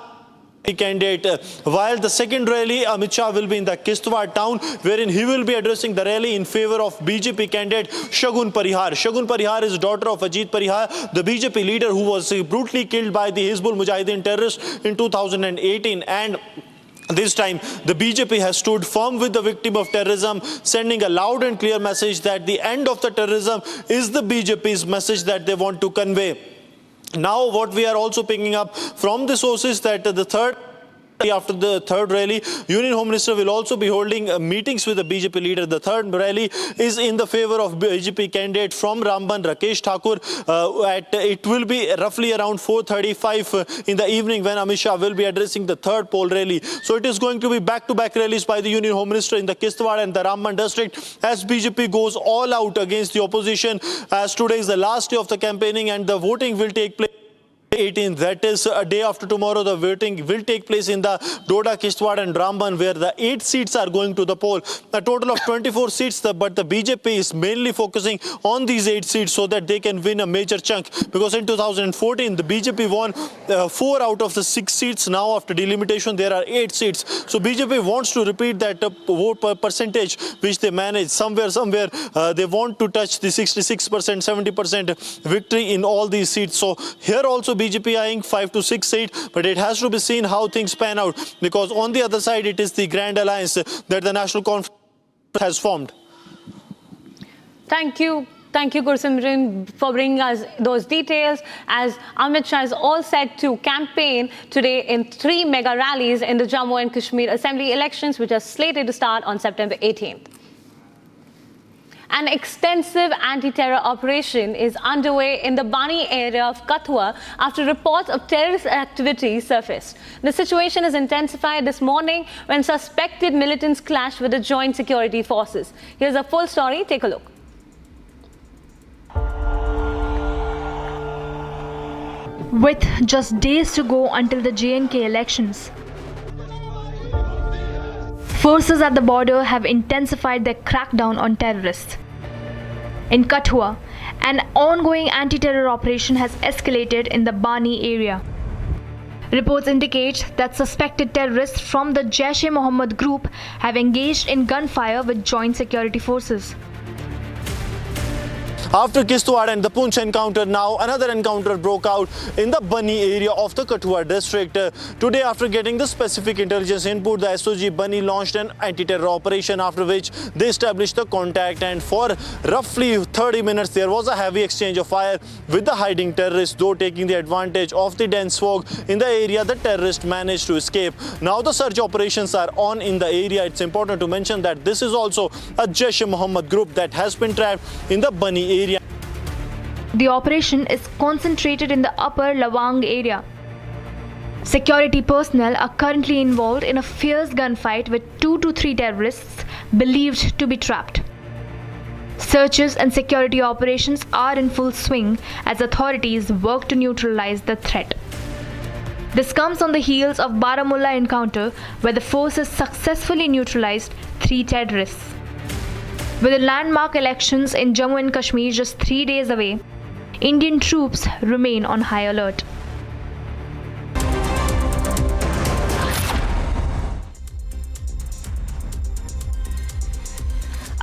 candidate. While the second rally, Amit Shah will be in the Kishtwar town, wherein he will be addressing the rally in favor of BJP candidate Shagun Parihar. Shagun Parihar is daughter of Ajit Parihar, the BJP leader who was brutally killed by the Hizbul Mujahideen terrorists in 2018, and this time, the BJP has stood firm with the victim of terrorism, sending a loud and clear message that the end of the terrorism is the BJP's message that they want to convey. Now, what we are also picking up from the sources that after the third rally, Union Home Minister will also be holding meetings with the BJP leader. The third rally is in the favor of BJP candidate from Ramban, Rakesh Thakur. It will be roughly around 4:35 in the evening when Amit Shah will be addressing the third poll rally. So it is going to be back-to-back rallies by the Union Home Minister in the Kishtwar and the Ramban district as BJP goes all out against the opposition, as today is the last day of the campaigning and the voting will take place 18th, that is a day after tomorrow. The voting will take place in the Doda, Kishtwar and Ramban, where the 8 seats are going to the poll. A total of 24 seats, but the BJP is mainly focusing on these 8 seats so that they can win a major chunk. Because in 2014, the BJP won 4 out of the 6 seats. Now after delimitation, there are 8 seats. So BJP wants to repeat that vote percentage which they managed. Somewhere, they want to touch the 66%, 70% victory in all these seats. So here also BJP eyeing 5 to 6 seats, but it has to be seen how things pan out, because on the other side it is the grand alliance that the National Conference has formed. Thank you, Gursimran, for bringing us those details, as Amit Shah is all set to campaign today in 3 mega rallies in the Jammu and Kashmir Assembly elections, which are slated to start on September 18th. An extensive anti-terror operation is underway in the Bani area of Kathua after reports of terrorist activity surfaced. The situation has intensified this morning when suspected militants clashed with the joint security forces. Here's a full story. Take a look. With just days to go until the J&K elections, Forces at the border have intensified their crackdown on terrorists. In Kathua, an ongoing anti-terror operation has escalated in the Bani area. Reports indicate that suspected terrorists from the Jaish-e-Mohammed group have engaged in gunfire with joint security forces. After Kishtwar and the Poonch encounter, now another encounter broke out in the Bani area of the Kathua district. Today, after getting the specific intelligence input, the SOG Bani launched an anti-terror operation, after which they established the contact, and for roughly 30 minutes there was a heavy exchange of fire with the hiding terrorists. Though taking the advantage of the dense fog in the area, the terrorists managed to escape. Now the search operations are on in the area. It's important to mention that this is also a Jaish-e-Mohammed group that has been trapped in the Bani area. The operation is concentrated in the upper Lawang area. Security personnel are currently involved in a fierce gunfight with 2 to 3 terrorists believed to be trapped. Searches and security operations are in full swing as authorities work to neutralize the threat. This comes on the heels of Baramulla encounter, where the forces successfully neutralized 3 terrorists. With the landmark elections in Jammu and Kashmir just 3 days away, Indian troops remain on high alert.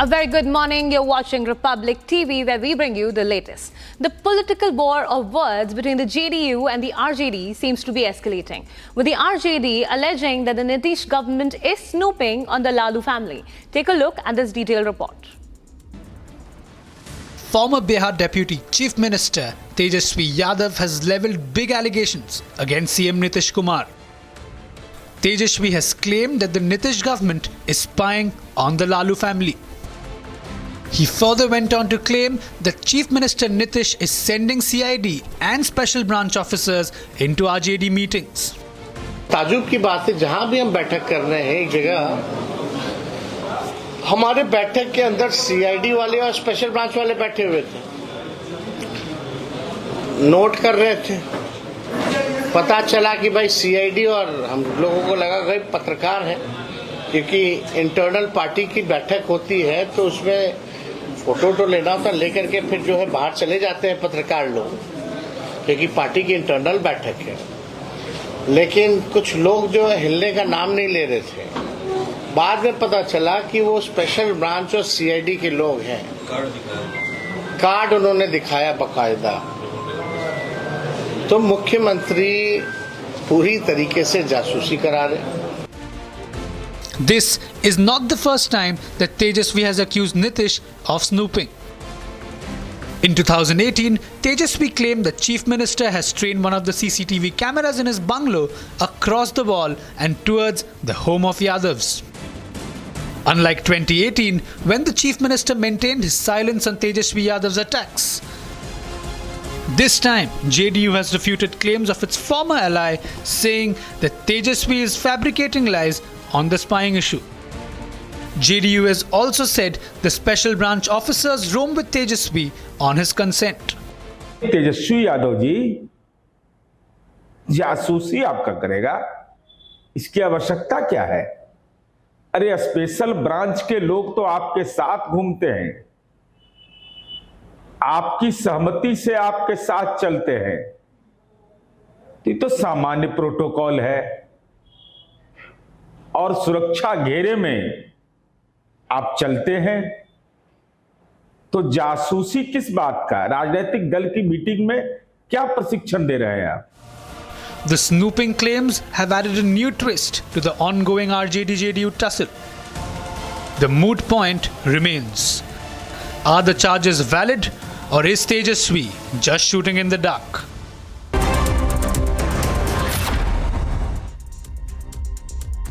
A very good morning. You're watching Republic TV, where we bring you the latest. The political war of words between the JDU and the RJD seems to be escalating, with the RJD alleging that the Nitish government is snooping on the Lalu family. Take a look at this detailed report. Former Bihar Deputy Chief Minister Tejaswi Yadav has levelled big allegations against CM Nitish Kumar. Tejaswi has claimed that the Nitish government is spying on the Lalu family. He further went on to claim that Chief Minister Nitish is sending CID and special branch officers into RJD meetings. ताजुब की बात है, जहां भी हम बैठक कर रहे हैं एक जगह, हमारे बैठक के अंदर सीआईडी वाले और स्पेशल ब्रांच वाले बैठे हुए थे, नोट कर रहे थे। पता चला कि भाई सीआईडी, और हम लोगों को लगा भाई पत्रकार है, क्योंकि इंटरनल पार्टी की बैठक होती है तो उसमें फोटो तो लेना होता, लेकर के फिर जो है बाहर चले जाते हैं पत्रकार लोग, क्योंकि पार्टी की इंटरनल बैठक है। लेकिन कुछ लोग जो है हिलने का नाम नहीं ले रहे थे। बाद में पता चला कि वो स्पेशल ब्रांच और सीआईडी के लोग हैं। कार्ड उन्होंने दिखाया बकायदा। तो मुख्यमंत्री पूरी तरीके से जासूसी करा रहे। This is not the first time that Tejaswi has accused Nitish of snooping. In 2018, Tejaswi claimed that Chief Minister has trained one of the CCTV cameras in his bungalow across the wall and towards the home of Yadavs. Unlike 2018, when the Chief Minister maintained his silence on Tejaswi Yadav's attacks. This time, JDU has refuted claims of its former ally, saying that Tejaswi is fabricating lies on the spying issue. JDU has also said the special branch officers roam with Tejaswi on his consent. Tejashwi Yadav ji जासूसी आपका करेगा, इसकी आवश्यकता क्या है? अरे special branch के लोग तो आपके साथ घूमते हैं, आपकी सहमति से आपके साथ चलते हैं, ये तो सामान्य प्रोटोकॉल है। और सुरक्षा घेरे में आप चलते हैं, तो जासूसी किस बात का? राजनीतिक दल की मीटिंग में क्या प्रशिक्षण दे रहे हैं आप? The snooping claims have added a new twist to the ongoing RJD-JDU tussle. The moot point remains. Are the charges valid, or is Tejaswi just shooting in the dark?